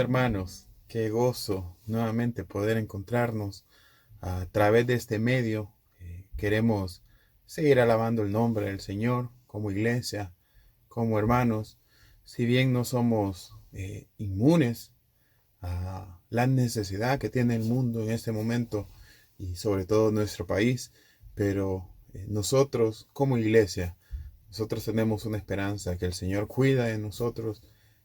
hermanos, qué gozo nuevamente poder encontrarnos a través de este medio. Queremos seguir alabando el nombre del Señor como iglesia, como hermanos. Si bien no somos inmunes a la necesidad que tiene el mundo en este momento y sobre todo nuestro país, pero nosotros como iglesia, nosotros tenemos una esperanza que el Señor cuida de nosotros,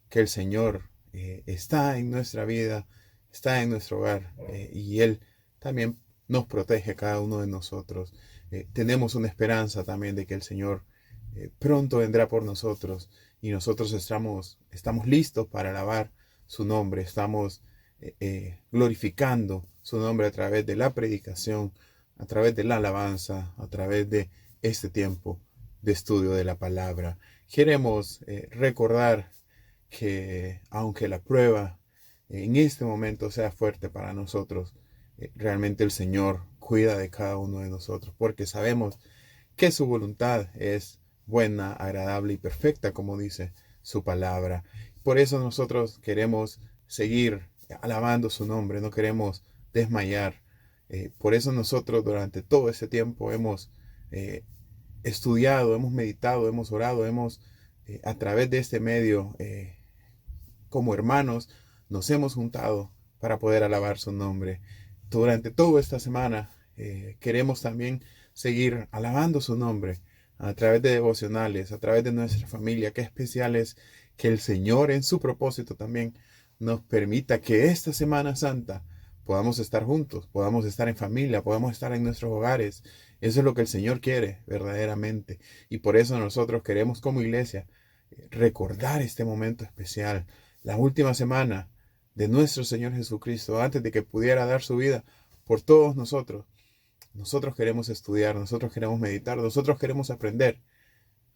que el Señor está en nuestra vida, está en nuestro hogar y Él también nos protege a cada uno de nosotros. Tenemos una esperanza también de que el Señor pronto vendrá por nosotros y nosotros estamos listos para alabar su nombre, estamos glorificando su nombre a través de la predicación, a través de la alabanza, a través de este tiempo de estudio de la palabra. Queremos recordar que aunque la prueba en este momento sea fuerte para nosotros, realmente el Señor cuida de cada uno de nosotros, porque sabemos que su voluntad es buena, agradable y perfecta, como dice su palabra. Por eso nosotros queremos seguir alabando su nombre, no queremos desmayar. Por eso nosotros durante todo ese tiempo hemos estudiado, hemos meditado, hemos orado, hemos a través de este medio, como hermanos, nos hemos juntado para poder alabar su nombre. Durante toda esta semana queremos también seguir alabando su nombre a través de devocionales, a través de nuestra familia. Qué especial es que el Señor en su propósito también nos permita que esta Semana Santa podamos estar juntos, podamos estar en familia, podamos estar en nuestros hogares. Eso es lo que el Señor quiere verdaderamente. Y por eso nosotros queremos como iglesia recordar este momento especial, la última semana de nuestro Señor Jesucristo, antes de que pudiera dar su vida por todos nosotros. Nosotros queremos estudiar, nosotros queremos meditar, nosotros queremos aprender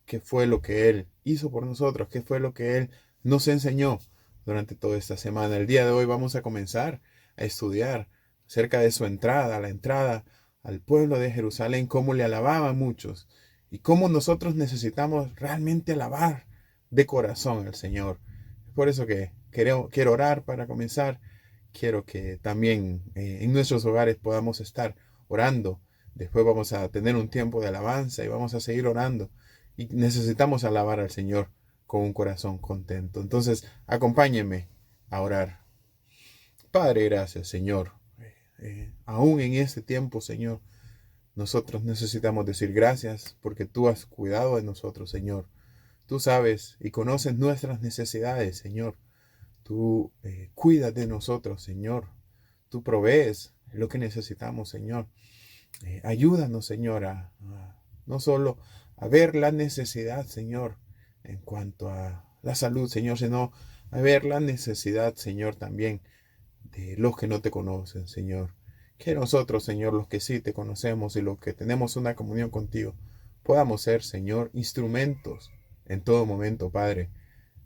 qué fue lo que Él hizo por nosotros, qué fue lo que Él nos enseñó durante toda esta semana. El día de hoy vamos a comenzar a estudiar acerca de su entrada, la entrada al pueblo de Jerusalén, cómo le alababan muchos y cómo nosotros necesitamos realmente alabar de corazón al Señor. Por eso que quiero orar para comenzar. Quiero que también en nuestros hogares podamos estar orando. Después vamos a tener un tiempo de alabanza y vamos a seguir orando. Y necesitamos alabar al Señor con un corazón contento. Entonces, acompáñenme a orar. Padre, gracias, Señor. Aún en este tiempo, Señor, nosotros necesitamos decir gracias porque tú has cuidado de nosotros, Señor. Tú sabes y conoces nuestras necesidades, Señor. Tú cuidas de nosotros, Señor. Tú provees lo que necesitamos, Señor. Ayúdanos, Señor, no solo a ver la necesidad, Señor, en cuanto a la salud, Señor, sino a ver la necesidad, Señor, también de los que no te conocen, Señor. Que nosotros, Señor, los que sí te conocemos y los que tenemos una comunión contigo, podamos ser, Señor, instrumentos en todo momento, Padre,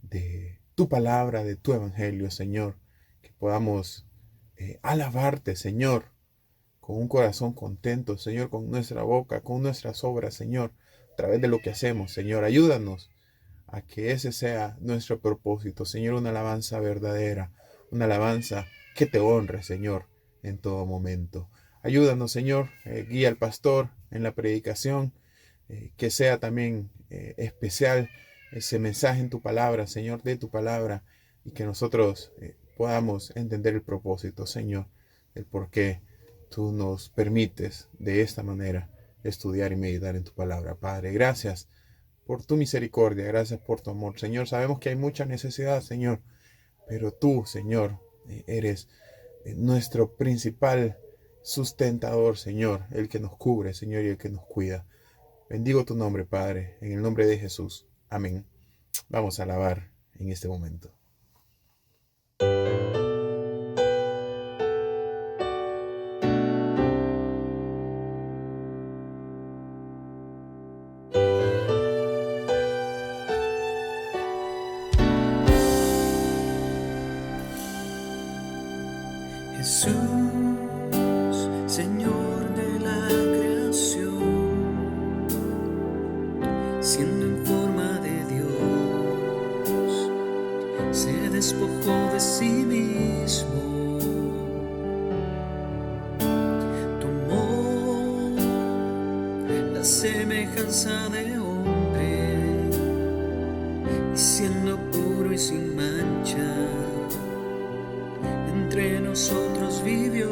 de tu palabra, de tu evangelio, Señor. Que podamos alabarte, Señor, con un corazón contento, Señor, con nuestra boca, con nuestras obras, Señor, a través de lo que hacemos, Señor. Ayúdanos a que ese sea nuestro propósito, Señor, una alabanza verdadera, una alabanza que te honre, Señor, en todo momento. Ayúdanos, Señor, guía al pastor en la predicación, que sea también especial ese mensaje en tu palabra, Señor, de tu palabra, y que nosotros podamos entender el propósito, Señor, el por qué tú nos permites de esta manera estudiar y meditar en tu palabra. Padre, gracias por tu misericordia, gracias por tu amor. Señor, sabemos que hay mucha necesidad, Señor, pero tú, Señor, eres nuestro principal sustentador, Señor, el que nos cubre, Señor, y el que nos cuida. Bendigo tu nombre, Padre, en el nombre de Jesús. Amén. Vamos a alabar en este momento. Jesús, Señor de la creación, siendo en forma de Dios, se despojó de sí mismo semejanza de hombre, y siendo puro y sin mancha, entre nosotros vivió,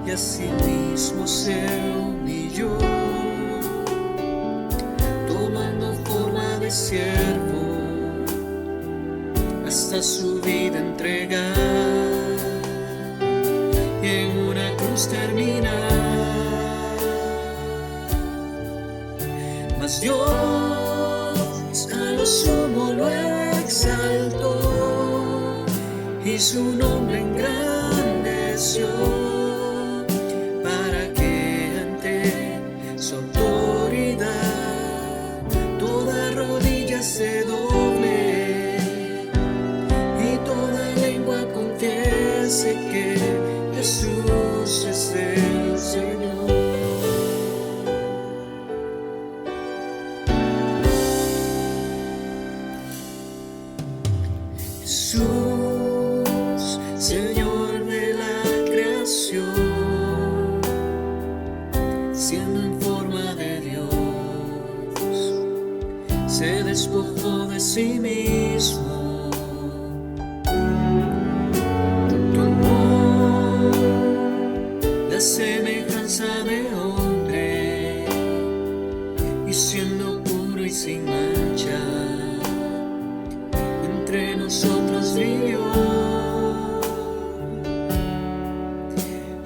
y asimismo se humilló, tomando forma de siervo, hasta su vida entregar, y en una cruz terminar. Mas Dios a lo sumo lo exaltó, y su nombre engrandeció, para que ante su autoridad toda rodilla se doble y toda lengua confiese que Jesús es el Señor. Jesús, Señor de la creación, siendo en forma de Dios, se despojó de sí mismo, tomó la semejanza de hombre, y siendo puro y sin mancha, entre nosotros vivió,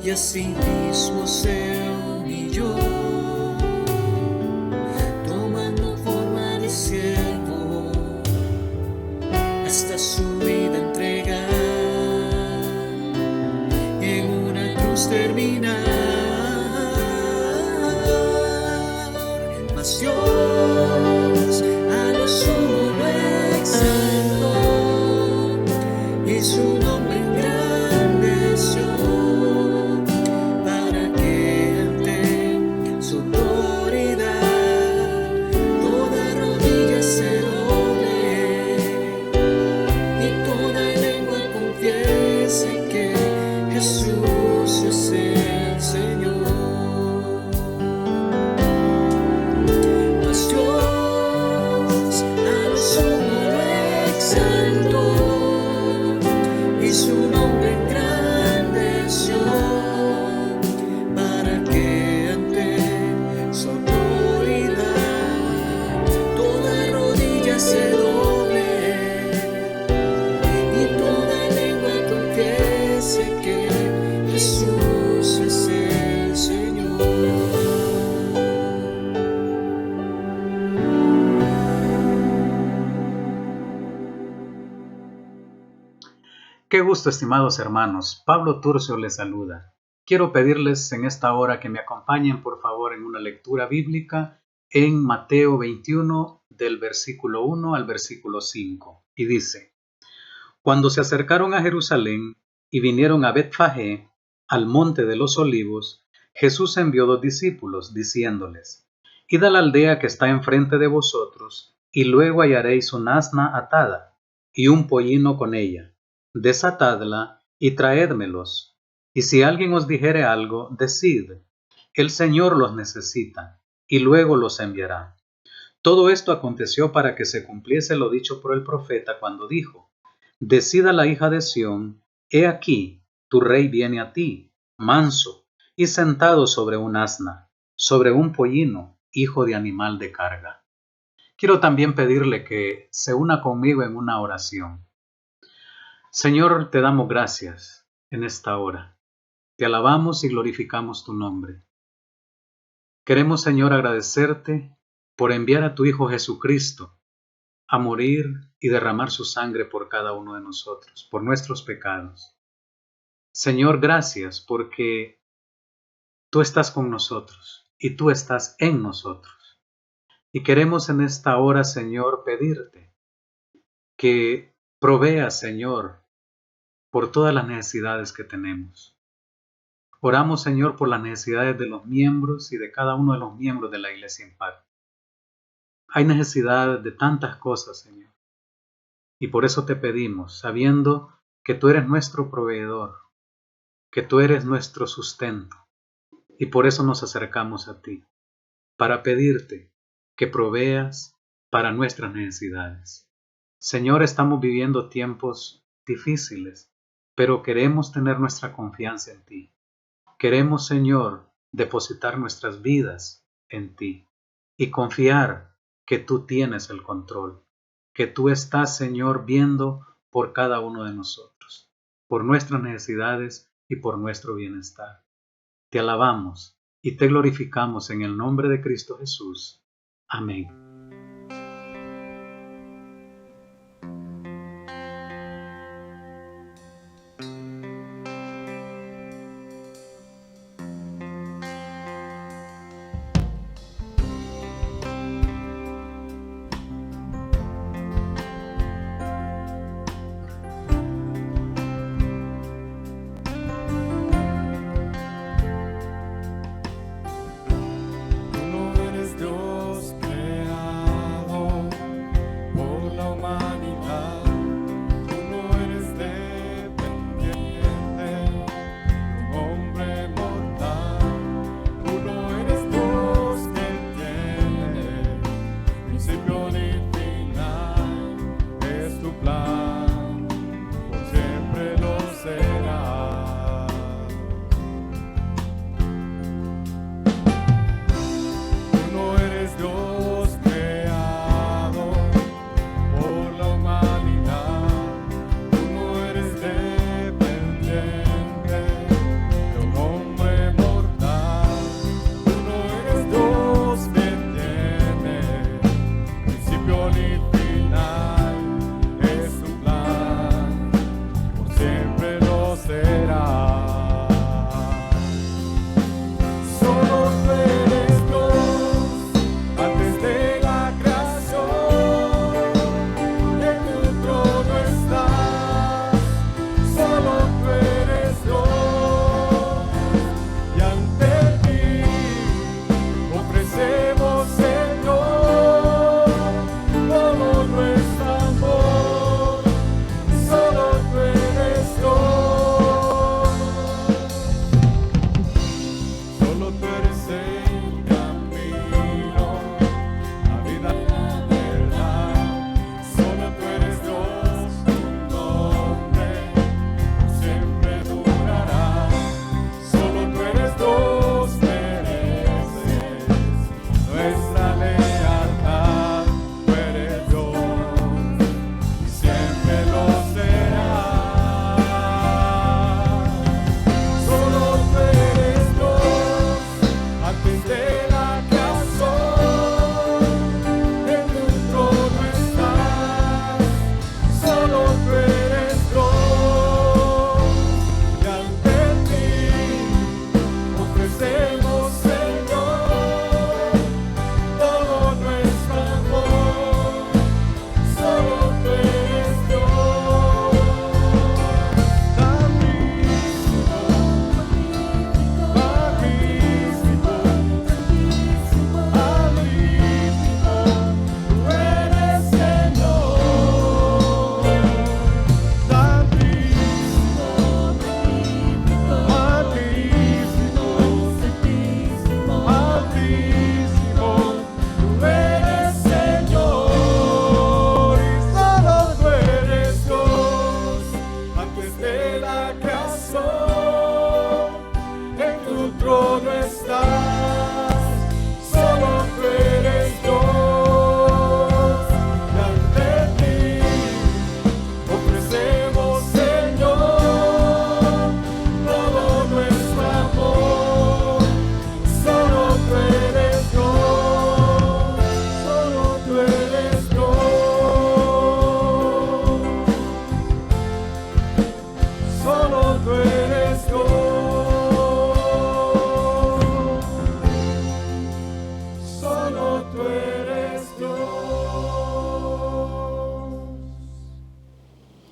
y asimismo se humilló, tomando forma de siervo, hasta su vida entregar, y en una cruz terminar. Mas Dios a lo sumo lo exaltó, y su nombre engrandeció, para que ante su autoridad toda rodilla se doble y toda lengua confiese que Jesús es el Señor. Mas Dios a lo sumo lo exaltó, y su nombre engrandeció, para que ante su autoridad toda rodilla se doble y toda lengua confiese que Jesús es el Señor. Qué gusto, estimados hermanos. Pablo Turcio les saluda. Quiero pedirles en esta hora que me acompañen, por favor, en una lectura bíblica en Mateo 21, del versículo 1 al versículo 5. Y dice: Cuando se acercaron a Jerusalén y vinieron a Betfagé, al monte de los olivos, Jesús envió 2 discípulos, diciéndoles: Id a la aldea que está enfrente de vosotros, y luego hallaréis un asna atada, y un pollino con ella. Desatadla y traédmelos. Y si alguien os dijere algo, decid: el Señor los necesita, y luego los enviará. Todo esto aconteció para que se cumpliese lo dicho por el profeta cuando dijo: Decid a la hija de Sión: he aquí, tu rey viene a ti, manso, y sentado sobre un asna, sobre un pollino, hijo de animal de carga. Quiero también pedirle que se una conmigo en una oración. Señor, te damos gracias en esta hora. Te alabamos y glorificamos tu nombre. Queremos, Señor, agradecerte por enviar a tu Hijo Jesucristo a morir y derramar su sangre por cada uno de nosotros, por nuestros pecados. Señor, gracias porque tú estás con nosotros y tú estás en nosotros. Y queremos en esta hora, Señor, pedirte que proveas, Señor, por todas las necesidades que tenemos. Oramos, Señor, por las necesidades de los miembros y de cada uno de los miembros de la Iglesia Impacto. Hay necesidad de tantas cosas, Señor. Y por eso te pedimos, sabiendo que tú eres nuestro proveedor, que tú eres nuestro sustento, y por eso nos acercamos a ti, para pedirte que proveas para nuestras necesidades. Señor, estamos viviendo tiempos difíciles, pero queremos tener nuestra confianza en ti. Queremos, Señor, depositar nuestras vidas en ti y confiar que tú tienes el control, que tú estás, Señor, viendo por cada uno de nosotros, por nuestras necesidades y por nuestro bienestar. Te alabamos y te glorificamos en el nombre de Cristo Jesús. Amén.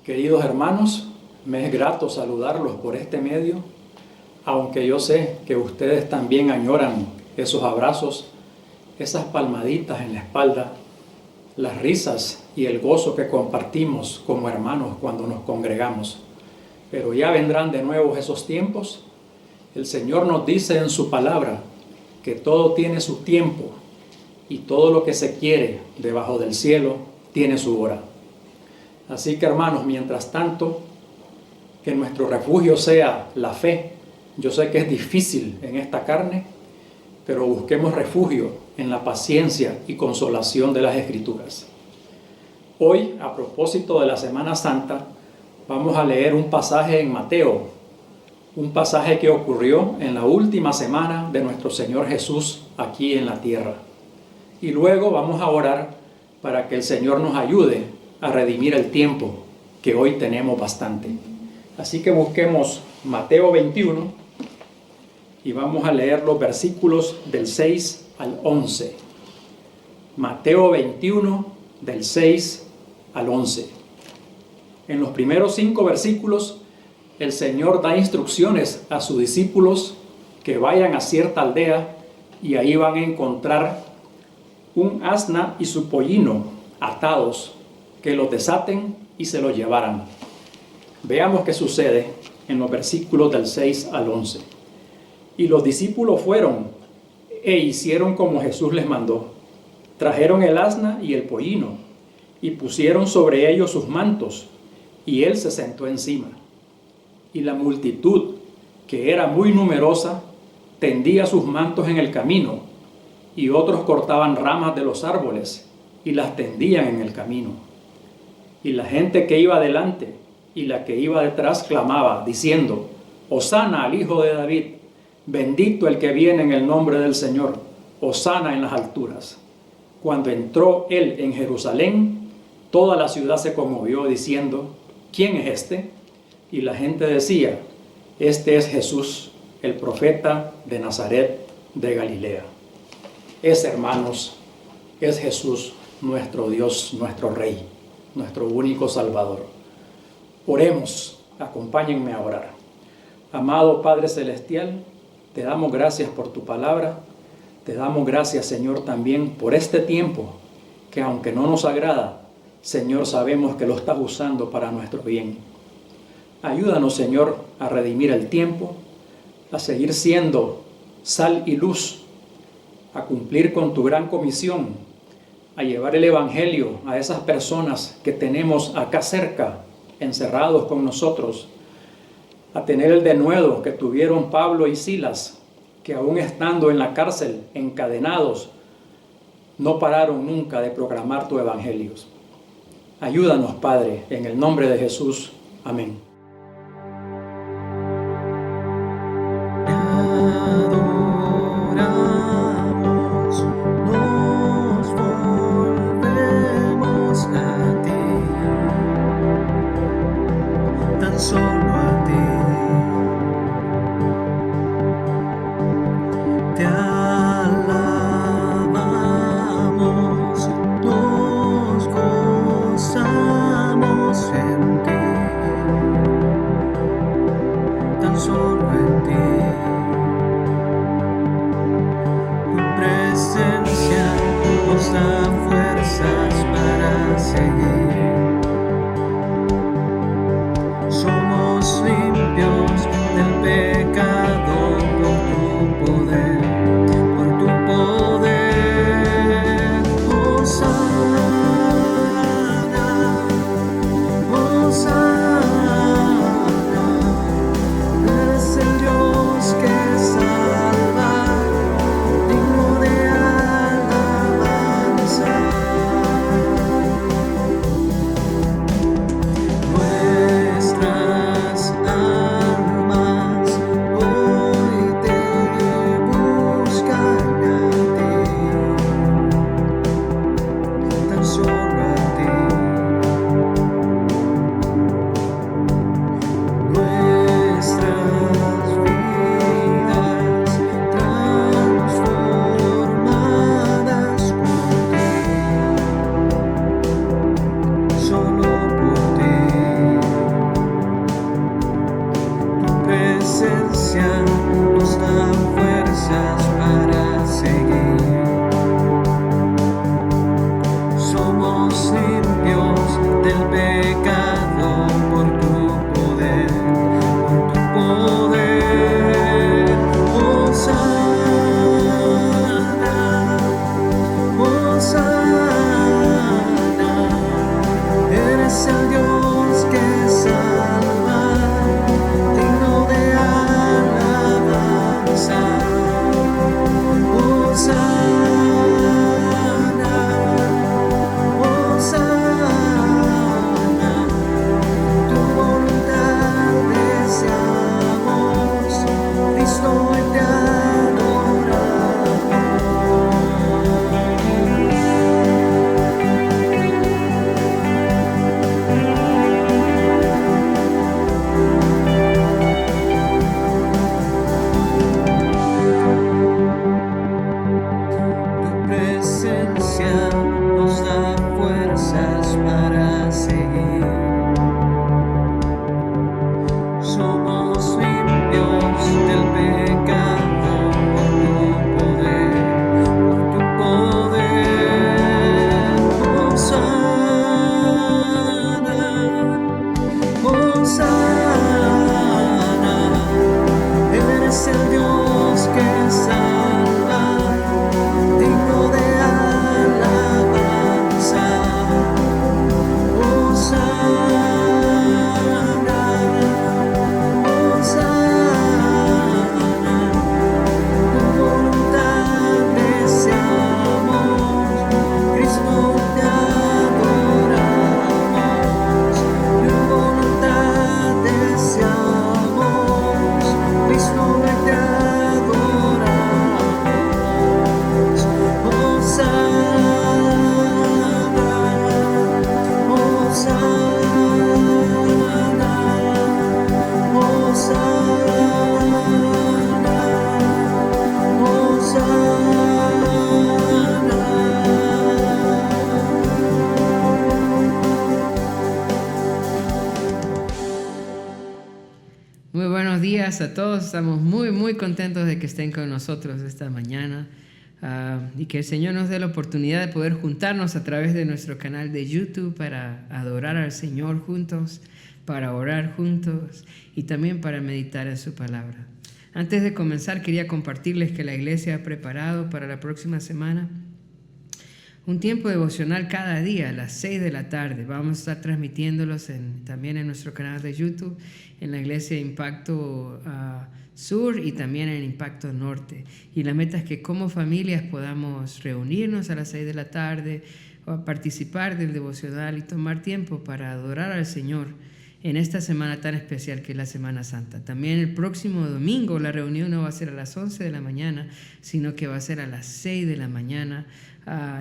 Queridos hermanos, me es grato saludarlos por este medio, aunque yo sé que ustedes también añoran esos abrazos, esas palmaditas en la espalda, las risas y el gozo que compartimos como hermanos cuando nos congregamos. Pero ya vendrán de nuevo esos tiempos El Señor nos dice en su palabra que todo tiene su tiempo y todo lo que se quiere debajo del cielo tiene su hora. Así que, hermanos, mientras tanto, que nuestro refugio sea la fe. Yo sé que es difícil en esta carne, pero busquemos refugio en la paciencia y consolación de las Escrituras. Hoy, a propósito de la Semana Santa, vamos a leer un pasaje en Mateo, un pasaje que ocurrió en la última semana de nuestro Señor Jesús aquí en la tierra. Y luego vamos a orar para que el Señor nos ayude a redimir el tiempo, que hoy tenemos bastante. Así que busquemos Mateo 21 y vamos a leer los versículos del 6 al 11. Mateo 21, del 6 al 11. En los primeros 5 versículos, el Señor da instrucciones a sus discípulos que vayan a cierta aldea y ahí van a encontrar un asna y su pollino atados, que los desaten y se los llevaran. Veamos qué sucede en los versículos del 6 al 11. Y los discípulos fueron e hicieron como Jesús les mandó. Trajeron el asna y el pollino y pusieron sobre ellos sus mantos, y él se sentó encima. Y la multitud, que era muy numerosa, tendía sus mantos en el camino, y otros cortaban ramas de los árboles y las tendían en el camino. Y la gente que iba delante y la que iba detrás clamaba, diciendo: Hosana al Hijo de David, bendito el que viene en el nombre del Señor, hosana en las alturas. Cuando entró él en Jerusalén, toda la ciudad se conmovió, diciendo: ¿Quién es este? Y la gente decía: Este es Jesús, el profeta de Nazaret de Galilea. Hermanos, es Jesús nuestro Dios, nuestro Rey, nuestro único Salvador. Oremos, acompáñenme a orar. Amado Padre Celestial, te damos gracias por tu palabra. Te damos gracias, Señor, también por este tiempo que, aunque no nos agrada, Señor, sabemos que lo estás usando para nuestro bien. Ayúdanos, Señor, a redimir el tiempo, a seguir siendo sal y luz, a cumplir con tu gran comisión, a llevar el Evangelio a esas personas que tenemos acá cerca, encerrados con nosotros, a tener el denuedo que tuvieron Pablo y Silas, que aún estando en la cárcel, encadenados, no pararon nunca de proclamar tu Evangelio. Ayúdanos, Padre, en el nombre de Jesús. Amén. Poder Muy buenos días a todos. Estamos muy contentos de que estén con nosotros esta mañana y que el Señor nos dé la oportunidad de poder juntarnos a través de nuestro canal de YouTube para adorar al Señor juntos, para orar juntos y también para meditar en su palabra. Antes de comenzar, quería compartirles que la iglesia ha preparado para la próxima semana un tiempo devocional cada día a las 6 de la tarde. Vamos a estar transmitiéndolos también en nuestro canal de YouTube, en la iglesia Impacto Sur y también en Impacto Norte. Y la meta es que como familias podamos reunirnos a las 6 de la tarde o participar del devocional y tomar tiempo para adorar al Señor en esta semana tan especial que es la Semana Santa. También el próximo domingo la reunión no va a ser a las 11 de la mañana, sino que va a ser a las 6 de la mañana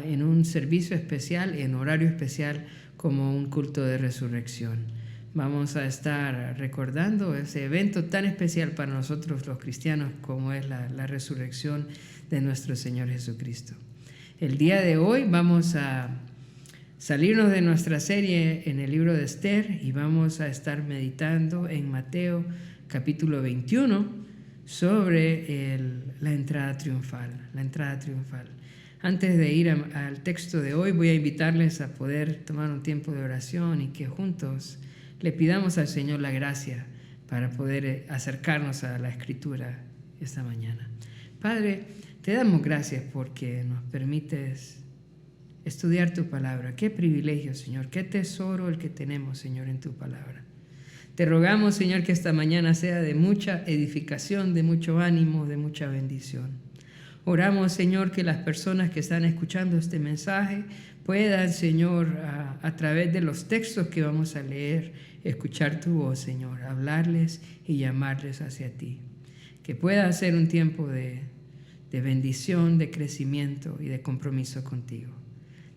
en un servicio especial, en horario especial, como un culto de resurrección. Vamos a estar recordando ese evento tan especial para nosotros los cristianos como es la resurrección de nuestro Señor Jesucristo. El día de hoy vamos a salirnos de nuestra serie en el libro de Esther y vamos a estar meditando en Mateo capítulo 21 sobre la entrada triunfal. Antes de ir al texto de hoy, voy a invitarles a poder tomar un tiempo de oración y que juntos le pidamos al Señor la gracia para poder acercarnos a la Escritura esta mañana. Padre, te damos gracias porque nos permites estudiar tu palabra. Qué privilegio, Señor, qué tesoro el que tenemos, Señor, en tu palabra. Te rogamos, Señor, que esta mañana sea de mucha edificación, de mucho ánimo, de mucha bendición. Oramos, Señor, que las personas que están escuchando este mensaje puedan, Señor, a través de los textos que vamos a leer, escuchar tu voz, Señor, hablarles y llamarles hacia ti. Que pueda ser un tiempo de bendición, de crecimiento y de compromiso contigo.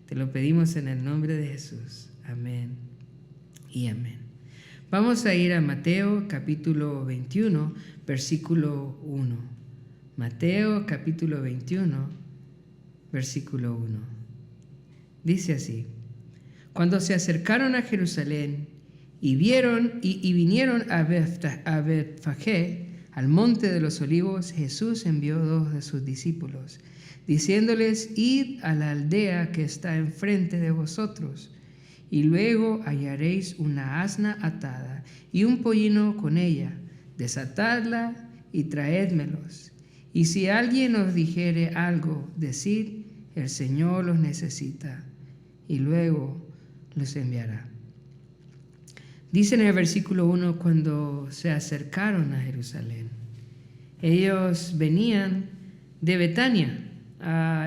Te lo pedimos en el nombre de Jesús. Amén y amén. Vamos a ir a Mateo capítulo 21, versículo 1. Mateo capítulo 21, versículo 1. Dice así: Cuando se acercaron a Jerusalén y vinieron a Betfagé, al monte de los olivos, Jesús envió 2 de sus discípulos, diciéndoles: Id a la aldea que está enfrente de vosotros, y luego hallaréis una asna atada y un pollino con ella. Desatadla y traédmelos. Y si alguien os dijere algo, decid: el Señor los necesita, y luego los enviará. Dice en el versículo 1, cuando se acercaron a Jerusalén. Ellos venían de Betania.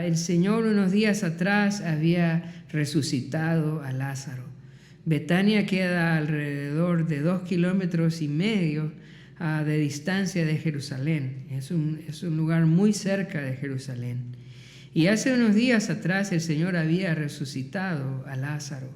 El Señor unos días atrás había resucitado a Lázaro. Betania queda alrededor de 2,5 kilómetros de distancia de Jerusalén. Es un lugar muy cerca de Jerusalén. Y hace unos días atrás el Señor había resucitado a Lázaro.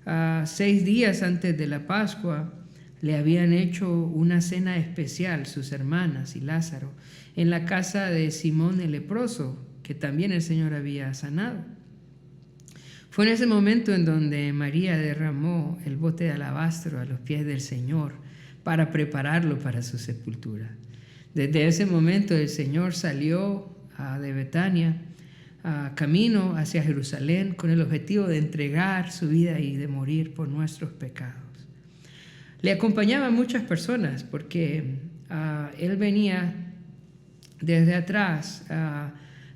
6 días antes de la Pascua le habían hecho una cena especial sus hermanas y Lázaro en la casa de Simón el leproso, que también el Señor había sanado. Fue en ese momento en donde María derramó el bote de alabastro a los pies del Señor para prepararlo para su sepultura. Desde ese momento el Señor salió de Betania camino hacia Jerusalén con el objetivo de entregar su vida y de morir por nuestros pecados. Le acompañaban muchas personas porque él venía desde atrás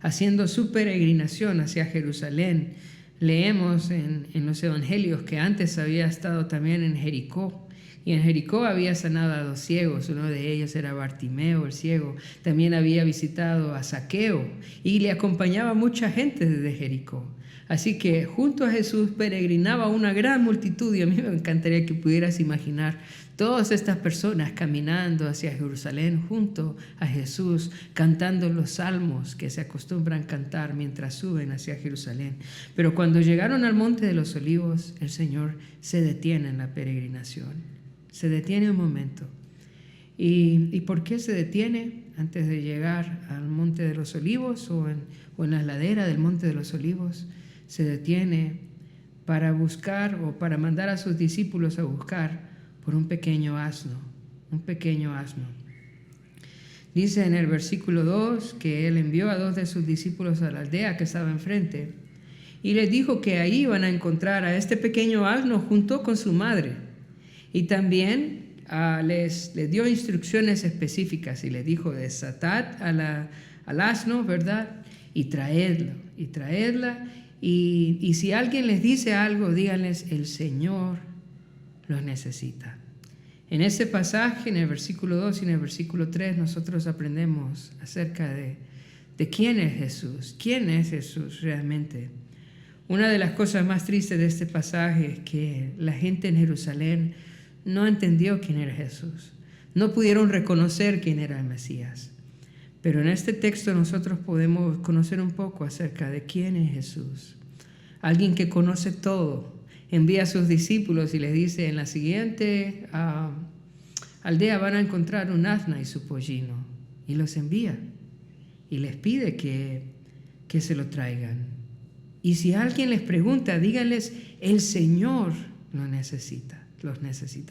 haciendo su peregrinación hacia Jerusalén. Leemos en los evangelios que antes había estado también en Jericó. Y en Jericó había sanado a 2 ciegos, uno de ellos era Bartimeo, el ciego. También había visitado a Zaqueo y le acompañaba mucha gente desde Jericó. Así que junto a Jesús peregrinaba una gran multitud y a mí me encantaría que pudieras imaginar todas estas personas caminando hacia Jerusalén junto a Jesús, cantando los salmos que se acostumbran cantar mientras suben hacia Jerusalén. Pero cuando llegaron al Monte de los Olivos, el Señor se detiene en la peregrinación. Se detiene un momento. ¿Y por qué se detiene antes de llegar al Monte de los Olivos o en la ladera del Monte de los Olivos? Se detiene para buscar o para mandar a sus discípulos a buscar por un pequeño asno un pequeño asno. Dice en el versículo 2 que él envió a 2 de sus discípulos a la aldea que estaba enfrente y les dijo que ahí iban a encontrar a este pequeño asno junto con su madre. Y también les dio instrucciones específicas y les dijo: desatad al asno, ¿verdad? Y traedla. Y si alguien les dice algo, díganles: el Señor los necesita. En ese pasaje, en el versículo 2 y en el versículo 3, nosotros aprendemos acerca de quién es Jesús realmente. Una de las cosas más tristes de este pasaje es que la gente en Jerusalén no entendió quién era Jesús. No pudieron reconocer quién era el Mesías. Pero en este texto nosotros podemos conocer un poco acerca de quién es Jesús. Alguien que conoce todo. Envía a sus discípulos y les dice: en la siguiente aldea van a encontrar un asna y su pollino. Y los envía y les pide que se lo traigan. Y si alguien les pregunta, díganles: el Señor los necesita.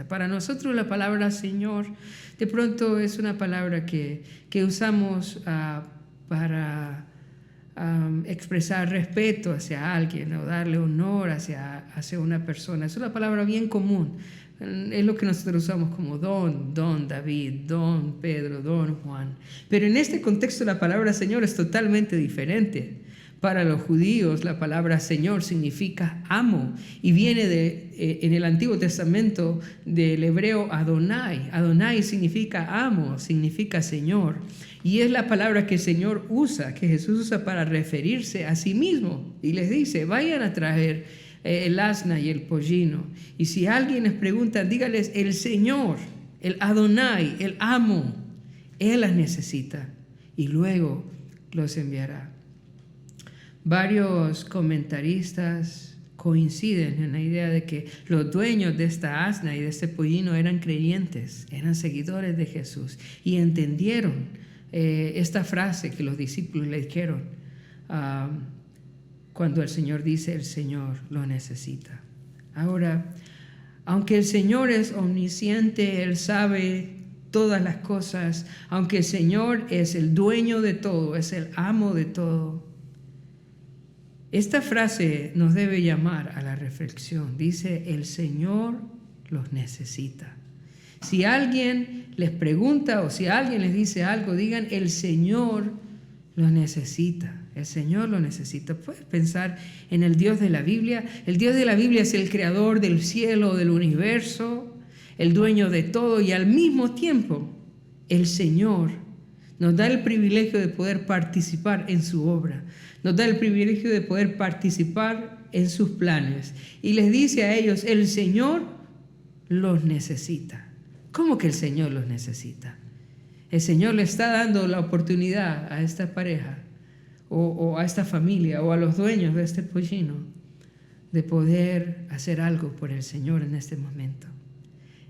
Para nosotros la palabra Señor de pronto es una palabra que usamos para expresar respeto hacia alguien o darle honor hacia una persona. Es una palabra bien común. Es lo que nosotros usamos como don David, don Pedro, don Juan. Pero en este contexto la palabra Señor es totalmente diferente. Para los judíos la palabra Señor significa amo y viene en el Antiguo Testamento del hebreo Adonai. Adonai significa amo, significa Señor. Y es la palabra que el Señor usa, que Jesús usa para referirse a sí mismo. Y les dice: vayan a traer el asna y el pollino. Y si alguien les pregunta, dígales: el Señor, el Adonai, el amo, Él las necesita y luego los enviará. Varios comentaristas coinciden en la idea de que los dueños de esta asna y de este pollino eran creyentes, eran seguidores de Jesús y entendieron esta frase que los discípulos le dijeron cuando el Señor dice: el Señor lo necesita. Ahora, aunque el Señor es omnisciente, Él sabe todas las cosas, aunque el Señor es el dueño de todo, es el amo de todo, esta frase nos debe llamar a la reflexión. Dice: el Señor los necesita. Si alguien les pregunta o si alguien les dice algo, digan: el Señor los necesita. El Señor lo necesita. Puedes pensar en el Dios de la Biblia. El Dios de la Biblia es el creador del cielo, del universo, el dueño de todo, y al mismo tiempo el Señor nos da el privilegio de poder participar en su obra. Nos da el privilegio de poder participar en sus planes. Y les dice a ellos: el Señor los necesita. ¿Cómo que el Señor los necesita? El Señor le está dando la oportunidad a esta pareja o a esta familia o a los dueños de este pollino de poder hacer algo por el Señor en este momento.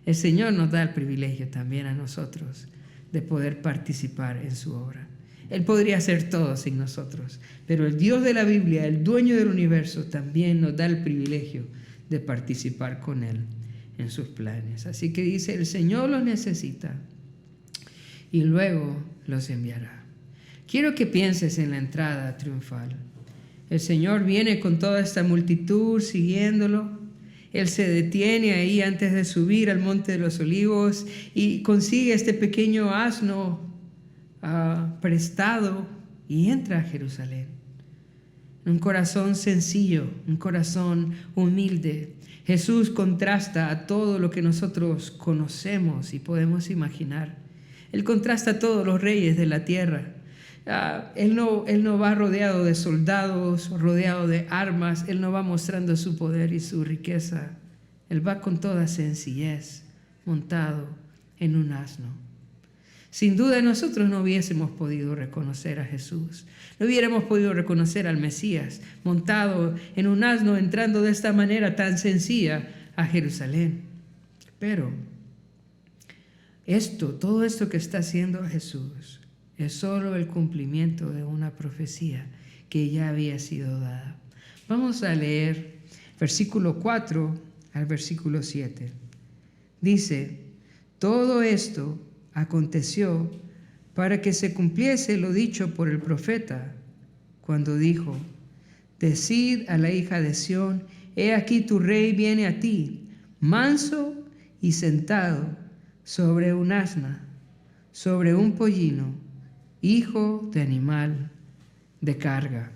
El Señor nos da el privilegio también a nosotros de poder participar en su obra. Él podría hacer todo sin nosotros, pero el Dios de la Biblia, el dueño del universo, también nos da el privilegio de participar con Él en sus planes. Así que dice: el Señor los necesita y luego los enviará. Quiero que pienses en la entrada triunfal. El Señor viene con toda esta multitud siguiéndolo. Él se detiene ahí antes de subir al Monte de los Olivos y consigue este pequeño asno prestado y entra a Jerusalén. Un corazón sencillo, un corazón humilde. Jesús contrasta a todo lo que nosotros conocemos y podemos imaginar. Él contrasta a todos los reyes de la tierra. Él no va rodeado de soldados, rodeado de armas. Él no va mostrando su poder y su riqueza. Él va con toda sencillez, montado en un asno. Sin duda nosotros no hubiésemos podido reconocer a Jesús. No hubiéramos podido reconocer al Mesías montado en un asno, entrando de esta manera tan sencilla a Jerusalén. Pero todo esto que está haciendo Jesús es solo el cumplimiento de una profecía que ya había sido dada. Vamos a leer versículo 4 al versículo 7. Dice: Todo esto aconteció para que se cumpliese lo dicho por el profeta, cuando dijo: Decid a la hija de Sión, he aquí tu rey viene a ti, manso y sentado sobre un asna, sobre un pollino, hijo de animal de carga.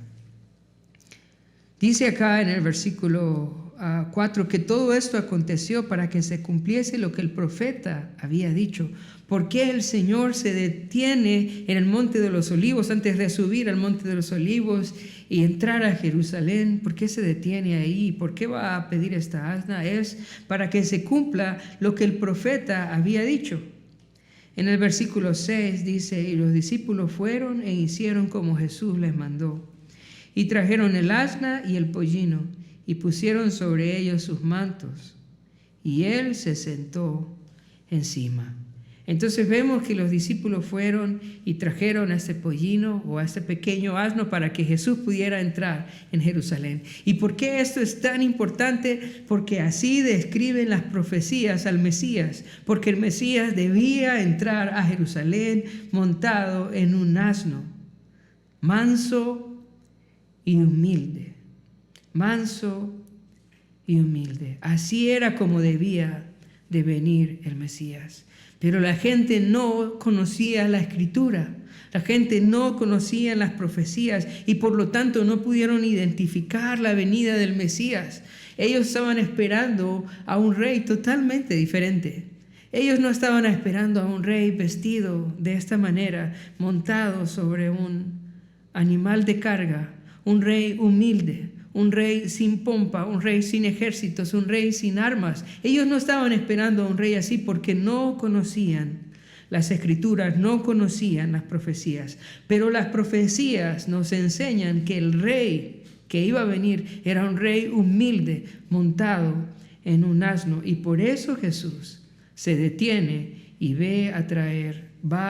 Dice acá en el versículo 4 que todo esto aconteció para que se cumpliese lo que el profeta había dicho. ¿Por qué el Señor se detiene en el Monte de los Olivos antes de subir al Monte de los Olivos y entrar a Jerusalén? ¿Por qué se detiene ahí? ¿Por qué va a pedir esta asna? Es para que se cumpla lo que el profeta había dicho. En el versículo 6 dice: y los discípulos fueron e hicieron como Jesús les mandó. Y trajeron el asna y el pollino, y pusieron sobre ellos sus mantos, y él se sentó encima. Entonces vemos que los discípulos fueron y trajeron a ese pollino o a ese pequeño asno para que Jesús pudiera entrar en Jerusalén. ¿Y por qué esto es tan importante? Porque así describen las profecías al Mesías, porque el Mesías debía entrar a Jerusalén montado en un asno, manso y humilde, manso y humilde. Así era como debía de venir el Mesías. Pero la gente no conocía la Escritura, la gente no conocía las profecías y por lo tanto no pudieron identificar la venida del Mesías. Ellos estaban esperando a un rey totalmente diferente. Ellos no estaban esperando a un rey vestido de esta manera, montado sobre un animal de carga, un rey humilde, un rey sin pompa, un rey sin ejércitos, un rey sin armas. Ellos no estaban esperando a un rey así porque no conocían las Escrituras, no conocían las profecías. Pero las profecías nos enseñan que el rey que iba a venir era un rey humilde, montado en un asno. Y por eso Jesús se detiene y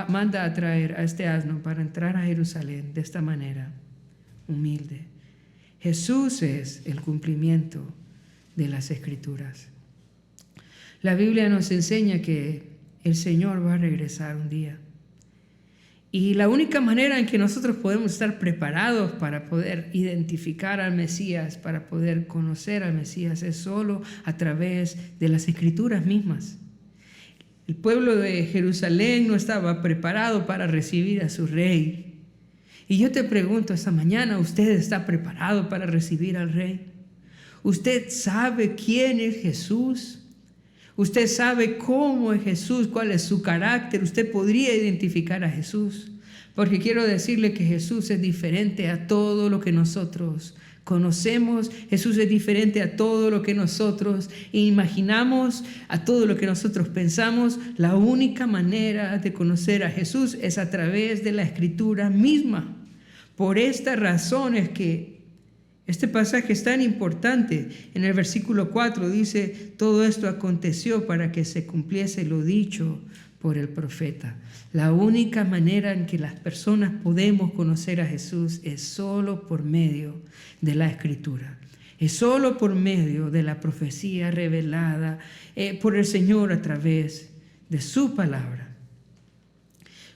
manda a traer a este asno para entrar a Jerusalén de esta manera, humilde. Jesús es el cumplimiento de las Escrituras. La Biblia nos enseña que el Señor va a regresar un día. Y la única manera en que nosotros podemos estar preparados para poder identificar al Mesías, para poder conocer al Mesías, es solo a través de las Escrituras mismas. El pueblo de Jerusalén no estaba preparado para recibir a su rey. Y yo te pregunto esta mañana, ¿usted está preparado para recibir al Rey? ¿Usted sabe quién es Jesús? ¿Usted sabe cómo es Jesús? ¿Cuál es su carácter? ¿Usted podría identificar a Jesús? Porque quiero decirle que Jesús es diferente a todo lo que nosotros conocemos. Jesús es diferente a todo lo que nosotros imaginamos, a todo lo que nosotros pensamos. La única manera de conocer a Jesús es a través de la Escritura misma. Por esta razón es que este pasaje es tan importante. En el versículo 4 dice: todo esto aconteció para que se cumpliese lo dicho por el profeta. La única manera en que las personas podemos conocer a Jesús es solo por medio de la Escritura. Es solo por medio de la profecía revelada por el Señor a través de su palabra.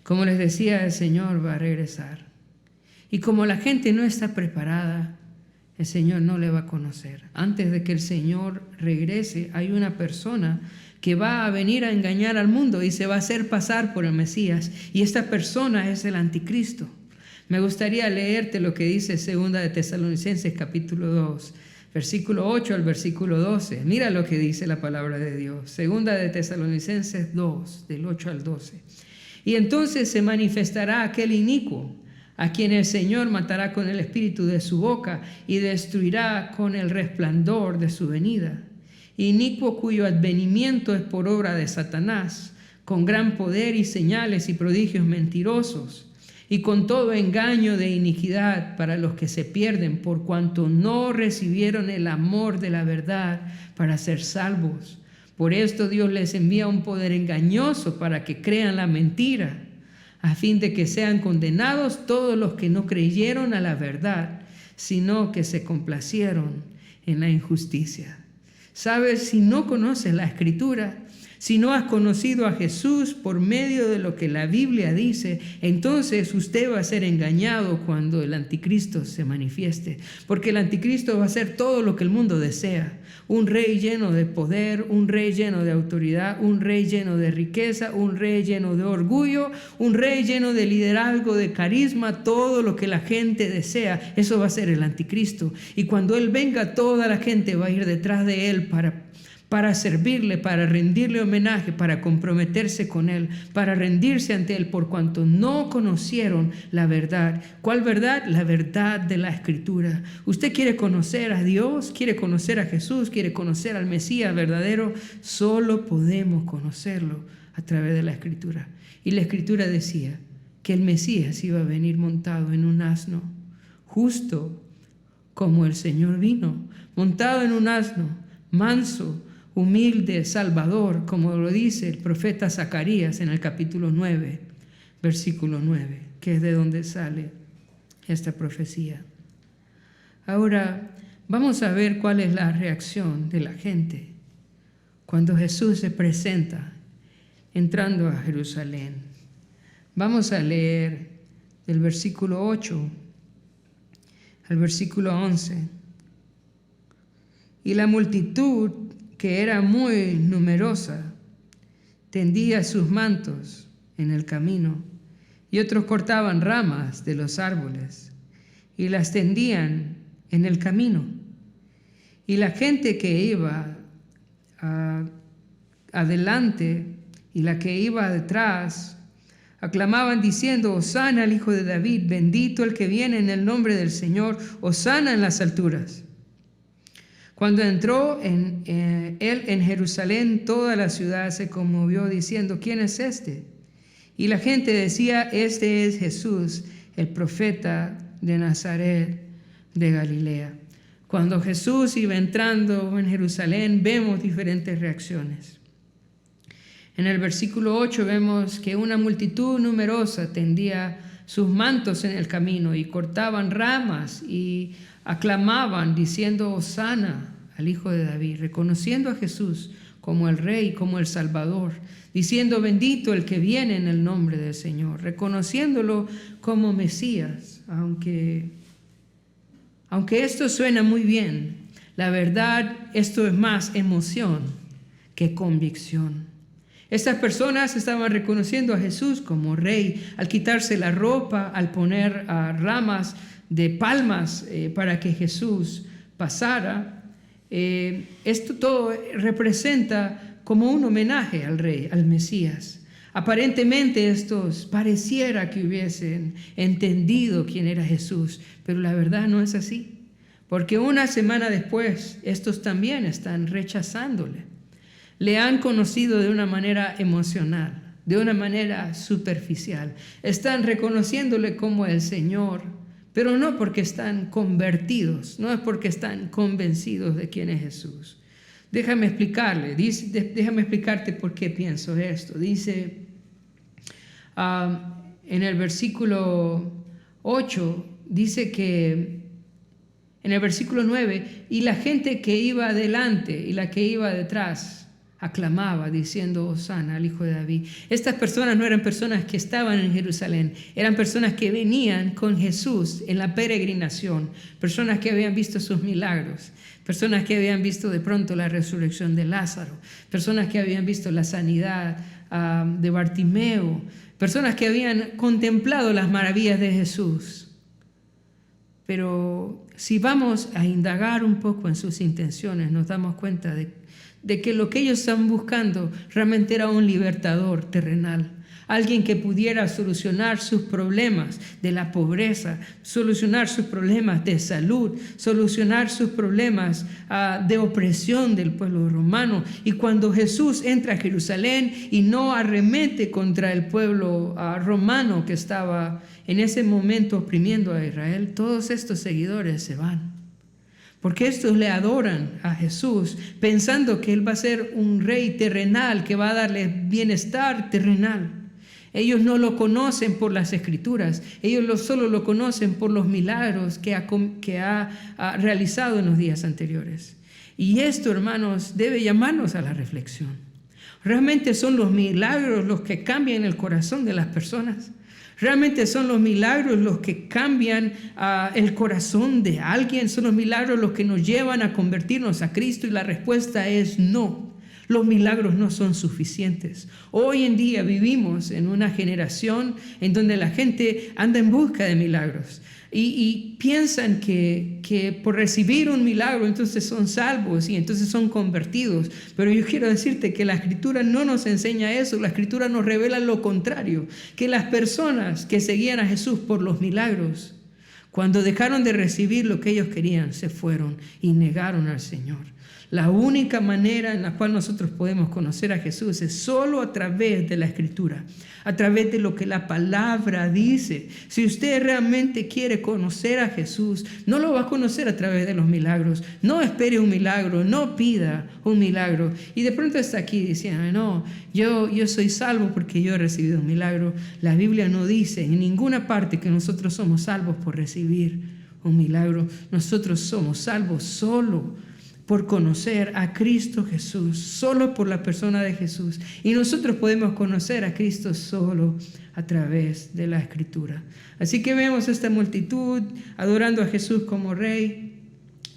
Como les decía, el Señor va a regresar. Y como la gente no está preparada, el Señor no le va a conocer. Antes de que el Señor regrese, hay una persona que va a venir a engañar al mundo y se va a hacer pasar por el Mesías. Y esta persona es el anticristo. Me gustaría leerte lo que dice 2 de Tesalonicenses capítulo 2, versículo 8 al versículo 12. Mira lo que dice la palabra de Dios. 2 de Tesalonicenses 2, del 8 al 12. Y entonces se manifestará aquel inicuo, a quien el Señor matará con el espíritu de su boca y destruirá con el resplandor de su venida. Inicuo cuyo advenimiento es por obra de Satanás, con gran poder y señales y prodigios mentirosos, y con todo engaño de iniquidad para los que se pierden, por cuanto no recibieron el amor de la verdad para ser salvos. Por esto Dios les envía un poder engañoso para que crean la mentira, a fin de que sean condenados todos los que no creyeron a la verdad, sino que se complacieron en la injusticia. ¿Sabes? Si no conoces la Escritura, Si no has conocido a Jesús por medio de lo que la Biblia dice, entonces usted va a ser engañado cuando el anticristo se manifieste. Porque el anticristo va a hacer todo lo que el mundo desea. Un rey lleno de poder, un rey lleno de autoridad, un rey lleno de riqueza, un rey lleno de orgullo, un rey lleno de liderazgo, de carisma, todo lo que la gente desea. Eso va a ser el anticristo. Y cuando él venga, toda la gente va a ir detrás de él para servirle, para rendirle homenaje, para comprometerse con él, para rendirse ante él, por cuanto no conocieron la verdad. ¿Cuál verdad? La verdad de la Escritura. ¿Usted quiere conocer a Dios? ¿Quiere conocer a Jesús? ¿Quiere conocer al Mesías verdadero? Solo podemos conocerlo a través de la Escritura. Y la Escritura decía que el Mesías iba a venir montado en un asno, justo como el Señor vino, montado en un asno, manso, humilde, salvador, como lo dice el profeta Zacarías en el capítulo 9, versículo 9, que es de donde sale esta profecía. Ahora, vamos a ver cuál es la reacción de la gente cuando Jesús se presenta entrando a Jerusalén. Vamos a leer del versículo 8 al versículo 11. Y la multitud, que era muy numerosa, tendía sus mantos en el camino, y otros cortaban ramas de los árboles y las tendían en el camino. Y la gente que iba adelante y la que iba detrás aclamaban diciendo: Hosana al Hijo de David, bendito el que viene en el nombre del Señor, Hosana en las alturas. Cuando entró él en Jerusalén, toda la ciudad se conmovió diciendo: ¿quién es este? Y la gente decía: este es Jesús, el profeta de Nazaret de Galilea. Cuando Jesús iba entrando en Jerusalén, vemos diferentes reacciones. En el versículo 8 vemos que una multitud numerosa tendía sus mantos en el camino y cortaban ramas y aclamaban diciendo: Hosana al Hijo de David, reconociendo a Jesús como el Rey, como el Salvador, diciendo: bendito el que viene en el nombre del Señor, reconociéndolo como Mesías. Aunque esto suena muy bien, la verdad, esto es más emoción que convicción. Estas personas estaban reconociendo a Jesús como Rey al quitarse la ropa, al poner ramas de palmas para que Jesús pasara. Esto todo representa como un homenaje al Rey, al Mesías. Aparentemente estos pareciera que hubiesen entendido quién era Jesús, pero la verdad no es así, porque una semana después estos también están rechazándole. Le han conocido de una manera emocional, de una manera superficial. Están reconociéndole como el Señor, pero no porque están convertidos, no es porque están convencidos de quién es Jesús. Déjame explicarte por qué pienso esto. Dice en el versículo 8, dice que en el versículo 9, y la gente que iba adelante y la que iba detrás aclamaba diciendo: Hosana al Hijo de David. Estas personas no eran personas que estaban en Jerusalén, eran personas que venían con Jesús en la peregrinación, personas que habían visto sus milagros, personas que habían visto de pronto la resurrección de Lázaro, personas que habían visto la sanidad de Bartimeo, personas que habían contemplado las maravillas de Jesús. Pero si vamos a indagar un poco en sus intenciones, nos damos cuenta de que lo que ellos están buscando realmente era un libertador terrenal, alguien que pudiera solucionar sus problemas de la pobreza, solucionar sus problemas de salud, solucionar sus problemas de opresión del pueblo romano. Y cuando Jesús entra a Jerusalén y no arremete contra el pueblo romano que estaba en ese momento oprimiendo a Israel, todos estos seguidores se van. Porque estos le adoran a Jesús pensando que Él va a ser un rey terrenal que va a darles bienestar terrenal. Ellos no lo conocen por las Escrituras, ellos solo lo conocen por los milagros que ha realizado en los días anteriores. Y esto, hermanos, debe llamarnos a la reflexión. Realmente son los milagros los que cambian el corazón de las personas. Realmente son los milagros los que cambian el corazón de alguien. Son los milagros los que nos llevan a convertirnos a Cristo. Y la respuesta es no. Los milagros no son suficientes. Hoy en día vivimos en una generación en donde la gente anda en busca de milagros. Y piensan que por recibir un milagro entonces son salvos y entonces son convertidos. Pero yo quiero decirte que la Escritura no nos enseña eso. La Escritura nos revela lo contrario. Que las personas que seguían a Jesús por los milagros, cuando dejaron de recibir lo que ellos querían, se fueron y negaron al Señor. La única manera en la cual nosotros podemos conocer a Jesús es solo a través de la Escritura, a través de lo que la palabra dice. Si usted realmente quiere conocer a Jesús, no lo va a conocer a través de los milagros. No espere un milagro, no pida un milagro. Y de pronto está aquí diciendo, no, yo soy salvo porque yo he recibido un milagro. La Biblia no dice en ninguna parte que nosotros somos salvos por recibir un milagro. Nosotros somos salvos solo por conocer a Cristo Jesús, solo por la persona de Jesús. Y nosotros podemos conocer a Cristo solo a través de la Escritura. Así que vemos esta multitud adorando a Jesús como Rey,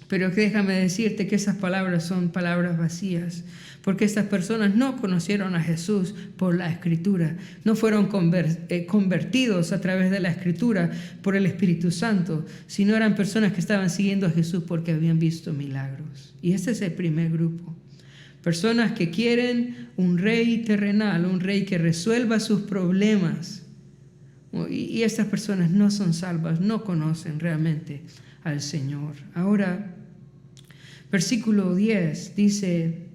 pero déjame decirte que esas palabras son palabras vacías, porque estas personas no conocieron a Jesús por la Escritura, no fueron convertidos a través de la Escritura por el Espíritu Santo, sino eran personas que estaban siguiendo a Jesús porque habían visto milagros. Y este es el primer grupo. Personas que quieren un rey terrenal, un rey que resuelva sus problemas. Y estas personas no son salvas, no conocen realmente al Señor. Ahora, versículo 10 dice: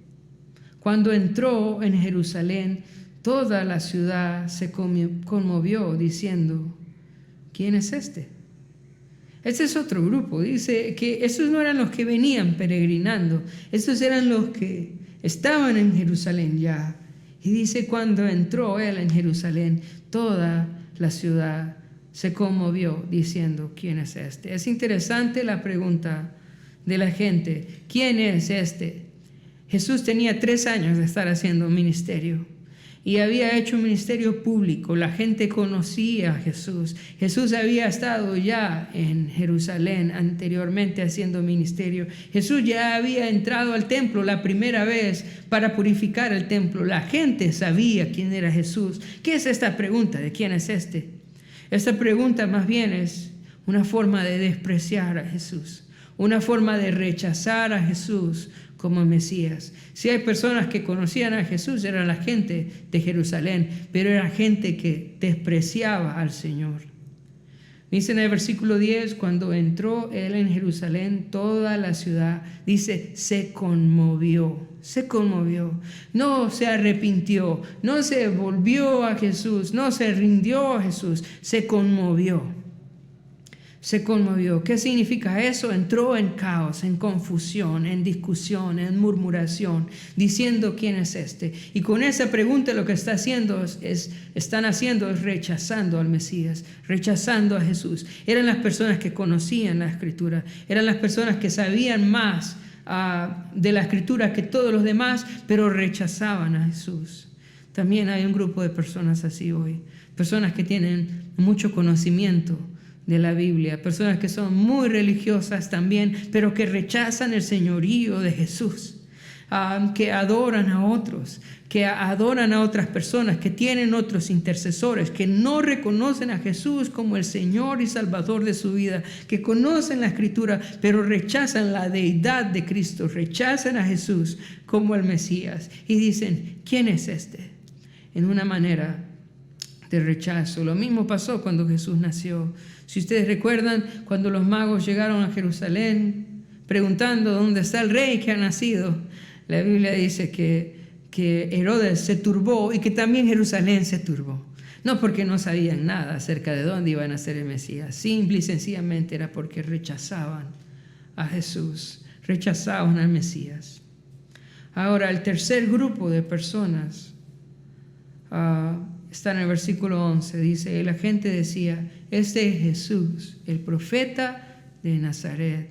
cuando entró en Jerusalén, toda la ciudad se conmovió diciendo, ¿quién es este? Ese es otro grupo. Dice que esos no eran los que venían peregrinando, esos eran los que estaban en Jerusalén ya. Y dice, cuando entró él en Jerusalén, toda la ciudad se conmovió diciendo, ¿quién es este? Es interesante la pregunta de la gente, ¿quién es este? Jesús tenía 3 años de estar haciendo un ministerio y había hecho un ministerio público. La gente conocía a Jesús. Jesús había estado ya en Jerusalén anteriormente haciendo ministerio. Jesús ya había entrado al templo la primera vez para purificar el templo. La gente sabía quién era Jesús. ¿Qué es esta pregunta de quién es este? Esta pregunta más bien es una forma de despreciar a Jesús, una forma de rechazar a Jesús como Mesías. Si hay personas que conocían a Jesús, era la gente de Jerusalén, pero era gente que despreciaba al Señor. Dice en el versículo 10, cuando entró él en Jerusalén, toda la ciudad, dice, se conmovió. No se arrepintió, no se volvió a Jesús, no se rindió a Jesús, se conmovió. ¿Qué significa eso? Entró en caos, en confusión, en discusión, en murmuración, diciendo quién es este. Y con esa pregunta lo que están haciendo es rechazando al Mesías, rechazando a Jesús. Eran las personas que conocían la Escritura, eran las personas que sabían más de la Escritura que todos los demás, pero rechazaban a Jesús. También hay un grupo de personas así hoy, personas que tienen mucho conocimiento de la Biblia, personas que son muy religiosas también, pero que rechazan el señorío de Jesús, que adoran a otros, que adoran a otras personas, que tienen otros intercesores, que no reconocen a Jesús como el Señor y Salvador de su vida, que conocen la Escritura, pero rechazan la deidad de Cristo, rechazan a Jesús como el Mesías y dicen, ¿quién es este? En una manera de rechazo. Lo mismo pasó cuando Jesús nació. Si ustedes recuerdan, cuando los magos llegaron a Jerusalén preguntando dónde está el rey que ha nacido, la Biblia dice que Herodes se turbó y que también Jerusalén se turbó. No porque no sabían nada acerca de dónde iba a nacer el Mesías, simple y sencillamente era porque rechazaban a Jesús, rechazaban al Mesías. Ahora, el tercer grupo de personas está en el versículo 11, dice, y la gente decía, este es Jesús, el profeta de Nazaret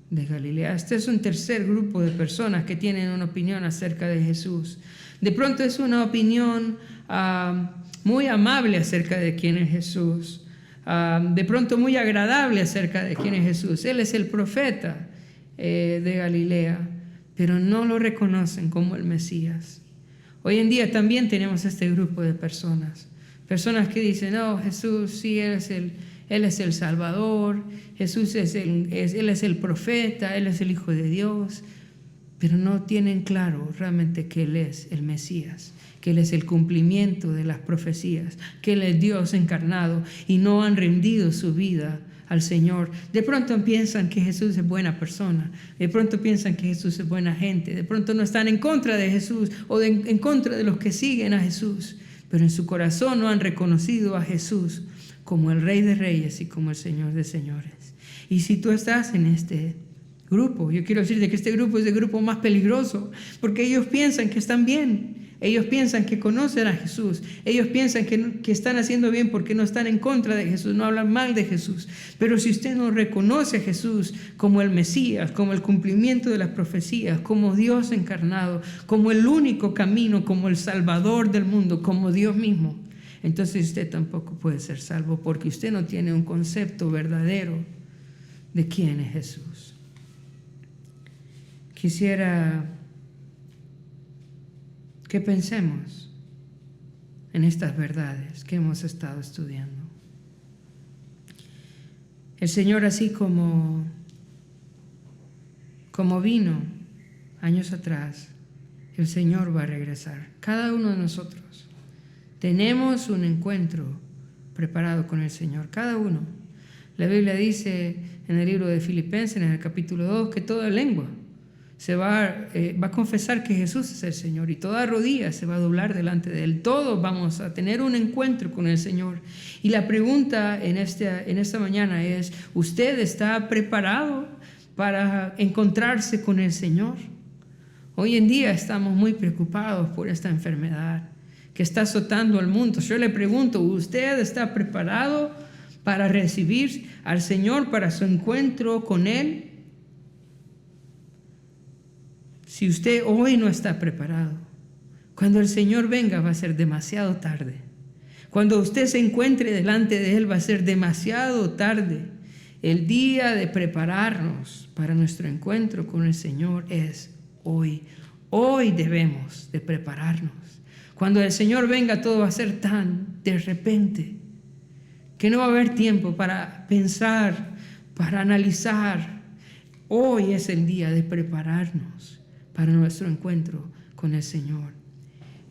de Galilea. Este es un tercer grupo de personas que tienen una opinión acerca de Jesús. De pronto es una opinión muy amable acerca de quién es Jesús. De pronto muy agradable acerca de quién es Jesús. Él es el profeta de Galilea, pero no lo reconocen como el Mesías. Hoy en día también tenemos este grupo de personas que dicen, no, Jesús sí, Él es el Salvador, Jesús Él es el profeta, Él es el Hijo de Dios, pero no tienen claro realmente que Él es el Mesías, que Él es el cumplimiento de las profecías, que Él es Dios encarnado, y no han rendido su vida al Señor. De pronto piensan que Jesús es buena persona, de pronto piensan que Jesús es buena gente, de pronto no están en contra de Jesús o en contra de los que siguen a Jesús, pero en su corazón no han reconocido a Jesús como el Rey de Reyes y como el Señor de Señores. Y si tú estás en este grupo, yo quiero decirte que este grupo es el grupo más peligroso, porque ellos piensan que están bien, ellos piensan que conocen a Jesús, ellos piensan que están haciendo bien porque no están en contra de Jesús, no hablan mal de Jesús. Pero si usted no reconoce a Jesús como el Mesías, como el cumplimiento de las profecías, como Dios encarnado, como el único camino, como el Salvador del mundo, como Dios mismo, entonces usted tampoco puede ser salvo, porque usted no tiene un concepto verdadero de quién es Jesús. Quisiera que pensemos en estas verdades que hemos estado estudiando. El Señor, así como vino años atrás, el Señor va a regresar. Cada uno de nosotros tenemos un encuentro preparado con el Señor, cada uno. La Biblia dice en el libro de Filipenses, en el capítulo 2, que toda lengua va a confesar que Jesús es el Señor, y toda rodilla se va a doblar delante de Él. Todos vamos a tener un encuentro con el Señor. Y la pregunta en esta mañana es, ¿usted está preparado para encontrarse con el Señor? Hoy en día estamos muy preocupados por esta enfermedad que está azotando al mundo. Yo le pregunto, ¿usted está preparado para recibir al Señor, para su encuentro con Él? Si usted hoy no está preparado, cuando el Señor venga va a ser demasiado tarde. Cuando usted se encuentre delante de Él va a ser demasiado tarde. El día de prepararnos para nuestro encuentro con el Señor es hoy. Hoy debemos de prepararnos. Cuando el Señor venga todo va a ser tan de repente que no va a haber tiempo para pensar, para analizar. Hoy es el día de prepararnos para nuestro encuentro con el Señor.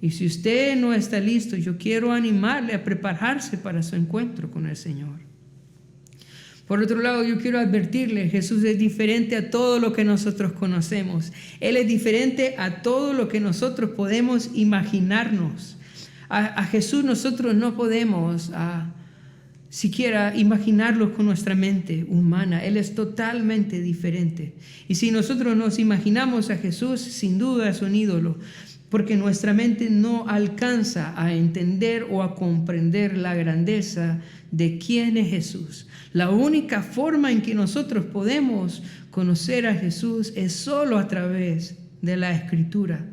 Y si usted no está listo, yo quiero animarle a prepararse para su encuentro con el Señor. Por otro lado, yo quiero advertirle, Jesús es diferente a todo lo que nosotros conocemos. Él es diferente a todo lo que nosotros podemos imaginarnos. A Jesús nosotros no podemos siquiera imaginarlo con nuestra mente humana. Él es totalmente diferente. Y si nosotros nos imaginamos a Jesús, sin duda es un ídolo, porque nuestra mente no alcanza a entender o a comprender la grandeza de quién es Jesús. La única forma en que nosotros podemos conocer a Jesús es solo a través de la Escritura.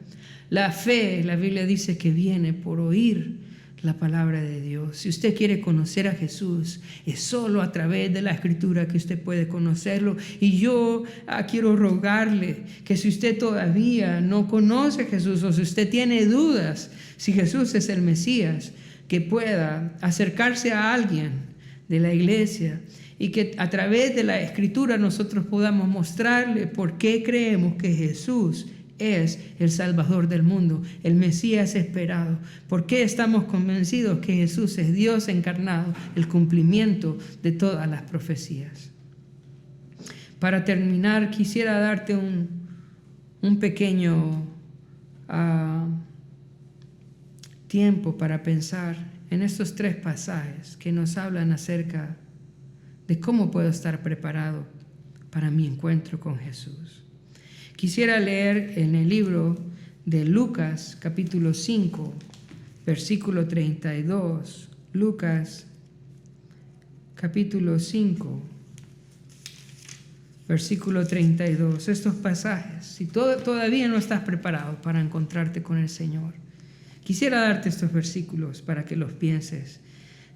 La fe, la Biblia dice que viene por oír la palabra de Dios. Si usted quiere conocer a Jesús, es solo a través de la Escritura que usted puede conocerlo. Y yo quiero rogarle que si usted todavía no conoce a Jesús, o si usted tiene dudas si Jesús es el Mesías, que pueda acercarse a alguien de la iglesia y que a través de la Escritura nosotros podamos mostrarle por qué creemos que Jesús es el Salvador del mundo, el Mesías esperado. ¿Por qué estamos convencidos que Jesús es Dios encarnado, el cumplimiento de todas las profecías? Para terminar, quisiera darte un pequeño tiempo para pensar en estos 3 pasajes que nos hablan acerca de cómo puedo estar preparado para mi encuentro con Jesús. Quisiera leer en el libro de Lucas, capítulo 5, versículo 32. Lucas, capítulo 5, versículo 32. Estos pasajes, si todavía no estás preparado para encontrarte con el Señor, Quisiera darte estos versículos para que los pienses.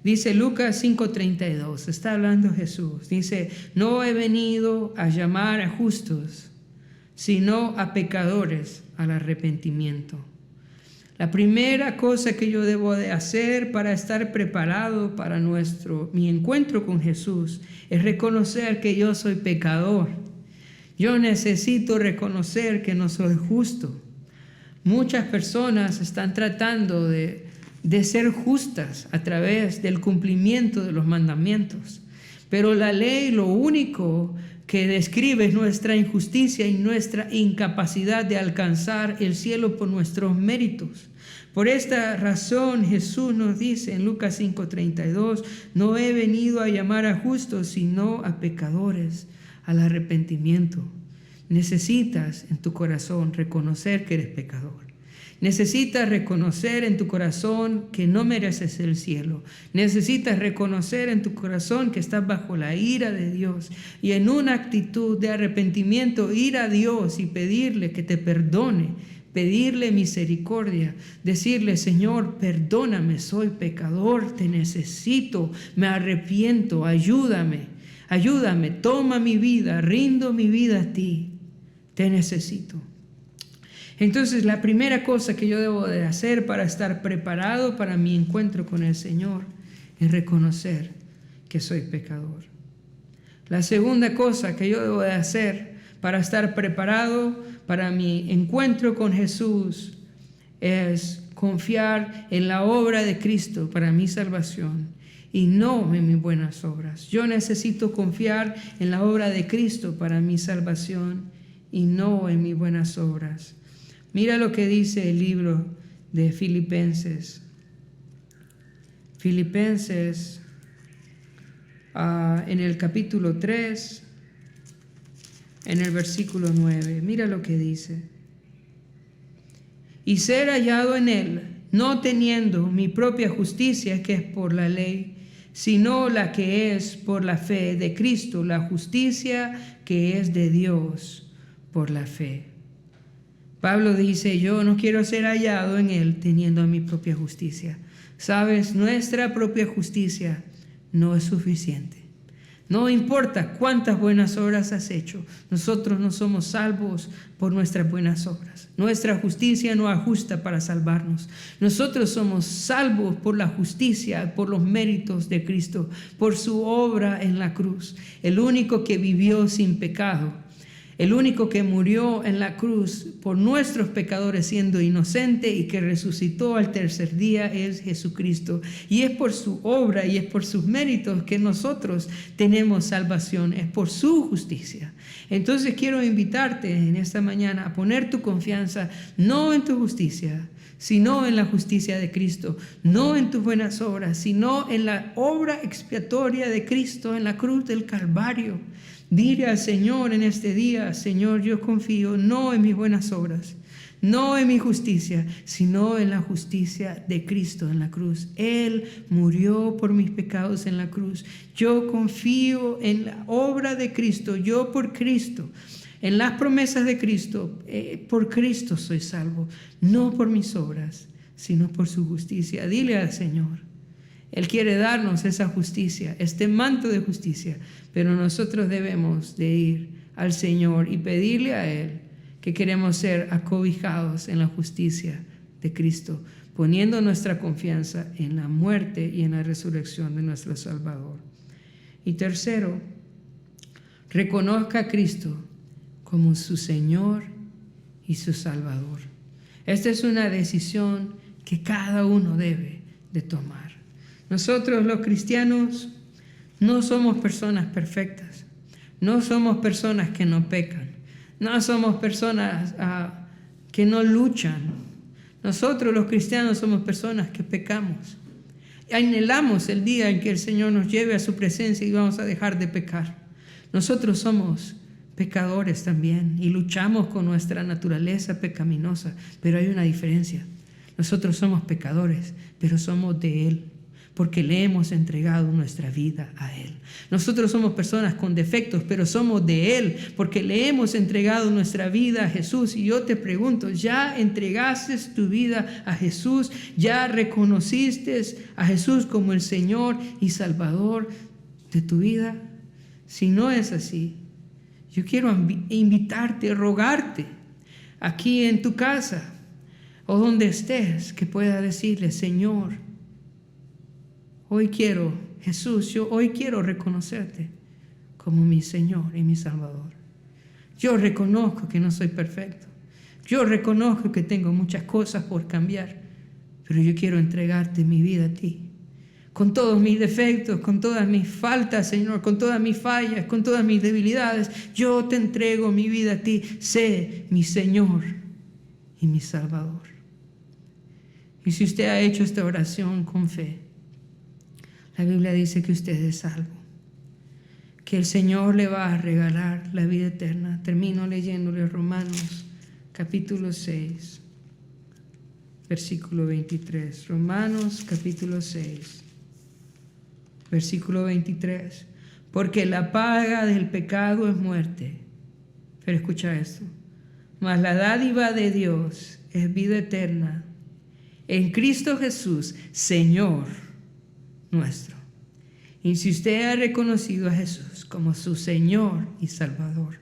Dice Lucas 5:32, está hablando Jesús. Dice, no he venido a llamar a justos, sino a pecadores al arrepentimiento. La primera cosa que yo debo de hacer para estar preparado para mi encuentro con Jesús es reconocer que yo soy pecador. Yo necesito reconocer que no soy justo. Muchas personas están tratando de ser justas a través del cumplimiento de los mandamientos. Pero la ley lo único que describe es nuestra injusticia y nuestra incapacidad de alcanzar el cielo por nuestros méritos. Por esta razón Jesús nos dice en Lucas 5:32, no he venido a llamar a justos, sino a pecadores al arrepentimiento. Necesitas en tu corazón reconocer que eres pecador. Necesitas reconocer en tu corazón que no mereces el cielo. Necesitas reconocer en tu corazón que estás bajo la ira de Dios. Y en una actitud de arrepentimiento, ir a Dios y pedirle que te perdone, pedirle misericordia, decirle, Señor, perdóname, soy pecador, te necesito, me arrepiento, ayúdame, toma mi vida, rindo mi vida a ti, te necesito. Entonces, la primera cosa que yo debo de hacer para estar preparado para mi encuentro con el Señor es reconocer que soy pecador. La segunda cosa que yo debo de hacer para estar preparado para mi encuentro con Jesús es confiar en la obra de Cristo para mi salvación y no en mis buenas obras. Yo necesito confiar en la obra de Cristo para mi salvación y no en mis buenas obras. Mira lo que dice el libro de Filipenses. Filipenses en el capítulo 3, en el versículo 9. Mira lo que dice. Y ser hallado en él, no teniendo mi propia justicia que es por la ley, sino la que es por la fe de Cristo, la justicia que es de Dios por la fe. Pablo dice, yo no quiero ser hallado en él teniendo mi propia justicia. Sabes, nuestra propia justicia no es suficiente. No importa cuántas buenas obras has hecho, nosotros no somos salvos por nuestras buenas obras. Nuestra justicia no ajusta para salvarnos. Nosotros somos salvos por la justicia, por los méritos de Cristo, por su obra en la cruz. El único que vivió sin pecado, el único que murió en la cruz por nuestros pecadores siendo inocente y que resucitó al tercer día es Jesucristo. Y es por su obra y es por sus méritos que nosotros tenemos salvación, es por su justicia. Entonces quiero invitarte en esta mañana a poner tu confianza no en tu justicia, sino en la justicia de Cristo, no en tus buenas obras, sino en la obra expiatoria de Cristo en la cruz del Calvario. Dile al Señor en este día, Señor, yo confío no en mis buenas obras, no en mi justicia, sino en la justicia de Cristo en la cruz. Él murió por mis pecados en la cruz. Yo confío en la obra de Cristo, yo por Cristo, en las promesas de Cristo, por Cristo soy salvo, no por mis obras, sino por su justicia. Dile al Señor. Él quiere darnos esa justicia, este manto de justicia, pero nosotros debemos de ir al Señor y pedirle a Él que queremos ser acobijados en la justicia de Cristo, poniendo nuestra confianza en la muerte y en la resurrección de nuestro Salvador. Y tercero, reconozca a Cristo como su Señor y su Salvador. Esta es una decisión que cada uno debe de tomar. Nosotros los cristianos no somos personas perfectas, no somos personas que no pecan, no somos personas que no luchan. Nosotros los cristianos somos personas que pecamos. Anhelamos el día en que el Señor nos lleve a su presencia y vamos a dejar de pecar. Nosotros somos pecadores también y luchamos con nuestra naturaleza pecaminosa, pero hay una diferencia. Nosotros somos pecadores, pero somos de Él. porque le hemos entregado nuestra vida a Él. Nosotros somos personas con defectos, pero somos de Él, porque le hemos entregado nuestra vida a Jesús. Y yo te pregunto, ¿ya entregaste tu vida a Jesús? ¿Ya reconociste a Jesús como el Señor y Salvador de tu vida? Si no es así, yo quiero invitarte, rogarte, aquí en tu casa o donde estés, que pueda decirle: Señor, hoy quiero, Jesús, yo hoy quiero reconocerte como mi Señor y mi Salvador. Yo reconozco que no soy perfecto. Yo reconozco que tengo muchas cosas por cambiar, pero yo quiero entregarte mi vida a ti. Con todos mis defectos, con todas mis faltas, Señor, con todas mis fallas, con todas mis debilidades, yo te entrego mi vida a ti. Sé mi Señor y mi Salvador. Y si usted ha hecho esta oración con fe, la Biblia dice que usted es salvo, que el Señor le va a regalar la vida eterna. Termino leyéndole Romanos capítulo 6, versículo 23. Romanos capítulo 6, versículo 23. Porque la paga del pecado es muerte. Pero escucha esto: mas la dádiva de Dios es vida eterna en Cristo Jesús, Señor nuestro. Y si usted ha reconocido a Jesús como su Señor y Salvador,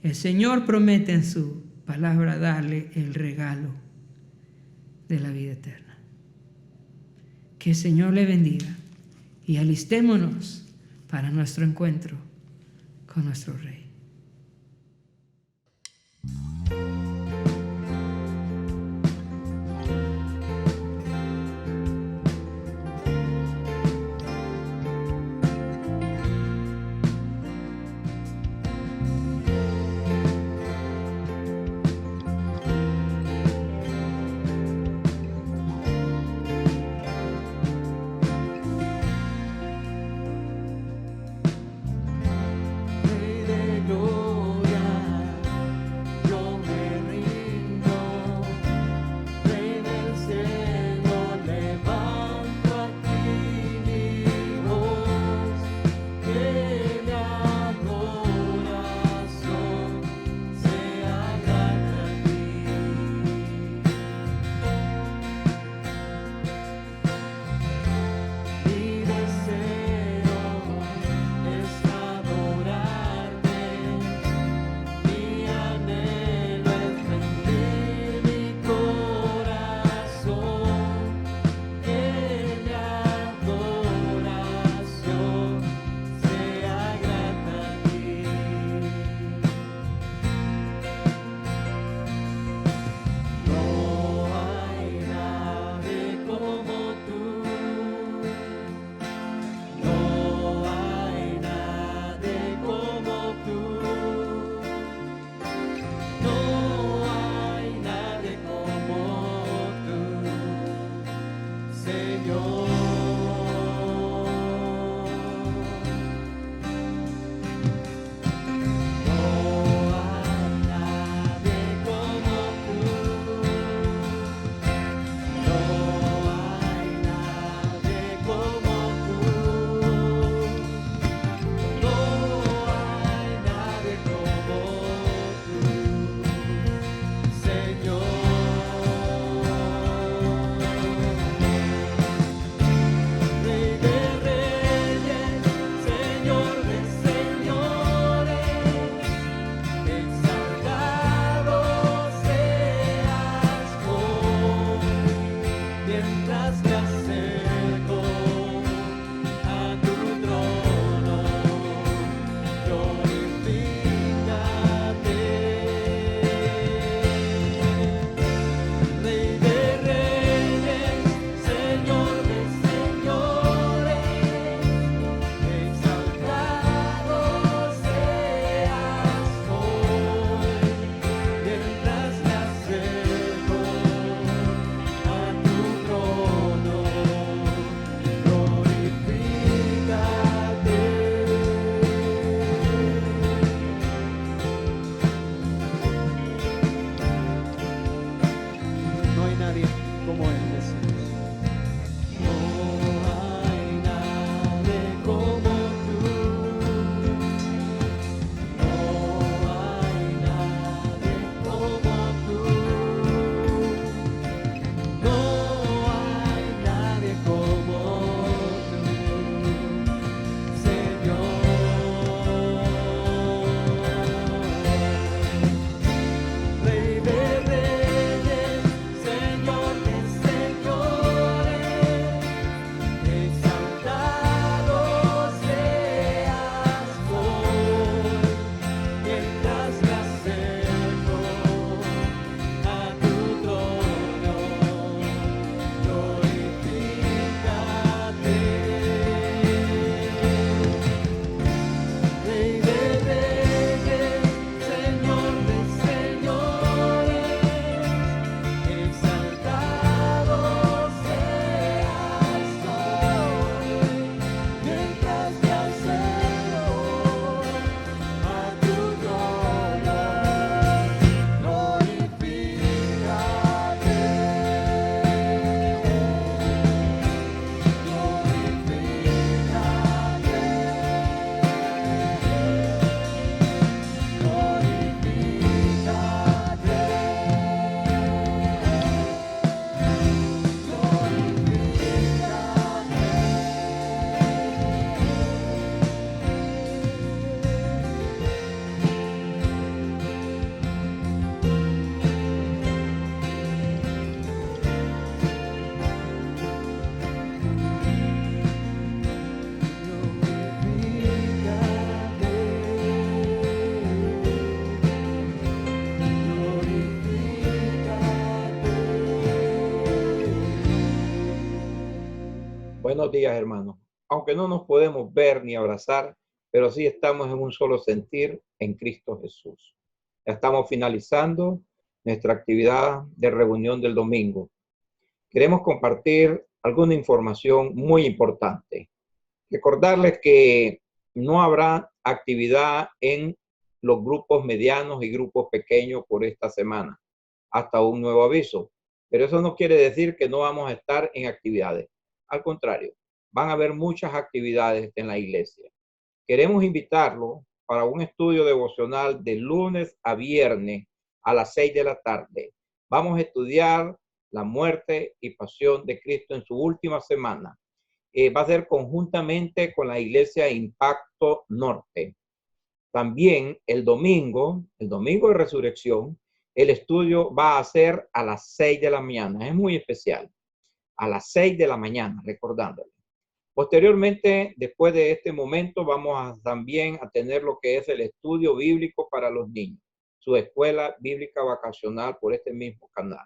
el Señor promete en su palabra darle el regalo de la vida eterna. Que el Señor le bendiga y alistémonos para nuestro encuentro con nuestro Rey. Rey de Buenos días, hermanos. Aunque no nos podemos ver ni abrazar, pero sí estamos en un solo sentir en Cristo Jesús. Ya estamos finalizando nuestra actividad de reunión del domingo. Queremos compartir alguna información muy importante. Recordarles que no habrá actividad en los grupos medianos y grupos pequeños por esta semana, hasta un nuevo aviso. Pero eso no quiere decir que no vamos a estar en actividades. Al contrario, van a haber muchas actividades en la iglesia. Queremos invitarlos para un estudio devocional de lunes a viernes a las 6 de la tarde. Vamos a estudiar la muerte y pasión de Cristo en su última semana. Va a ser conjuntamente con la iglesia Impacto Norte. También el domingo de resurrección, el estudio va a ser a las 6 de la mañana. Es muy especial. A las 6 de la mañana, recordándole. Posteriormente, después de este momento, vamos también a tener lo que es el estudio bíblico para los niños, su escuela bíblica vacacional por este mismo canal.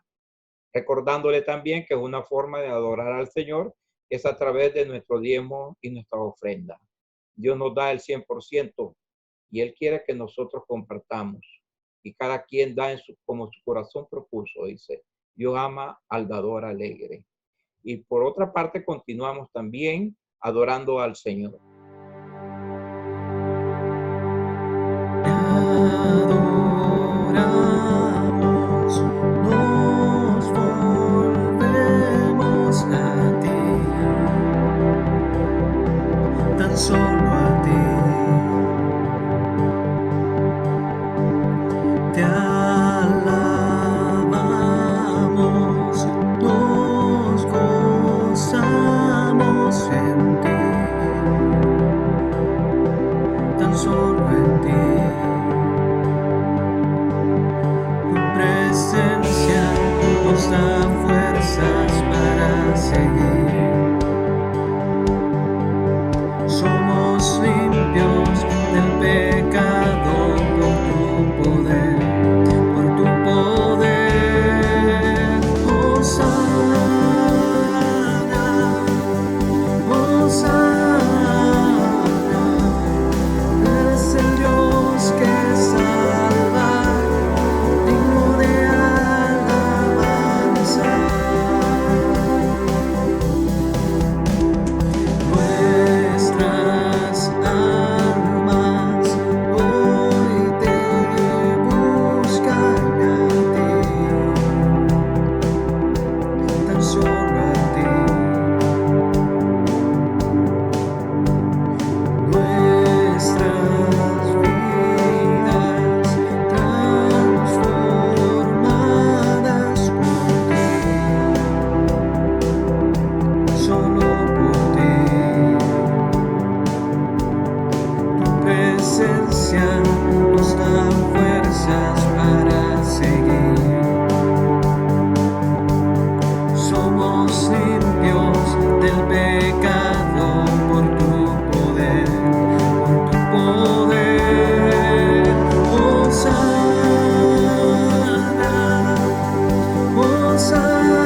Recordándole también que es una forma de adorar al Señor, que es a través de nuestro diezmo y nuestra ofrenda. Dios nos da el 100% y Él quiere que nosotros compartamos. Y cada quien da como su corazón propuso, dice. Dios ama al dador alegre. Y por otra parte, continuamos también adorando al Señor. Adoramos, nos volvemos a ti, tan solo a ti. Te alabamos, nos gozamos en ti, tan solo en ti. Tu presencia nos da fuerzas para seguir. Somos limpios del pecado por tu poder, por tu poder. Hosana, Hosana, eres el Dios que salva, digno de alabanza. Nuestras almas hoy te buscan a ti, tan solo a ti. Nuestras vidas transformadas por ti, solo por ti. Tu presencia nos da fuerzas para seguir. Somos limpios del pecado por tu poder, por tu poder. Hosana, Hosana,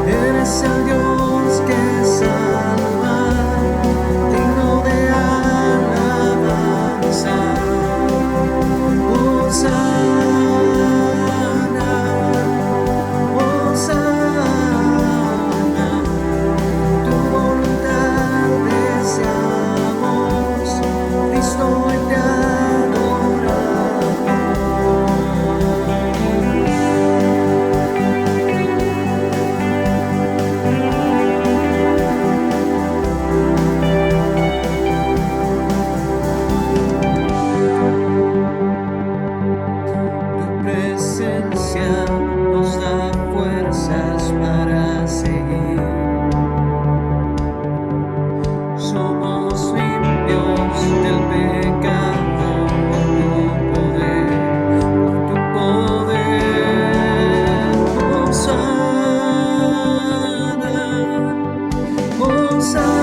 eres el Dios que salva, digno de alabanza. Hosana, Hosana, tu voluntad deseamos, Cristo hoy te Tu presencia nos da fuerzas para seguir. Somos limpios del pecado por tu poder, por tu poder. Hosana, Hosana.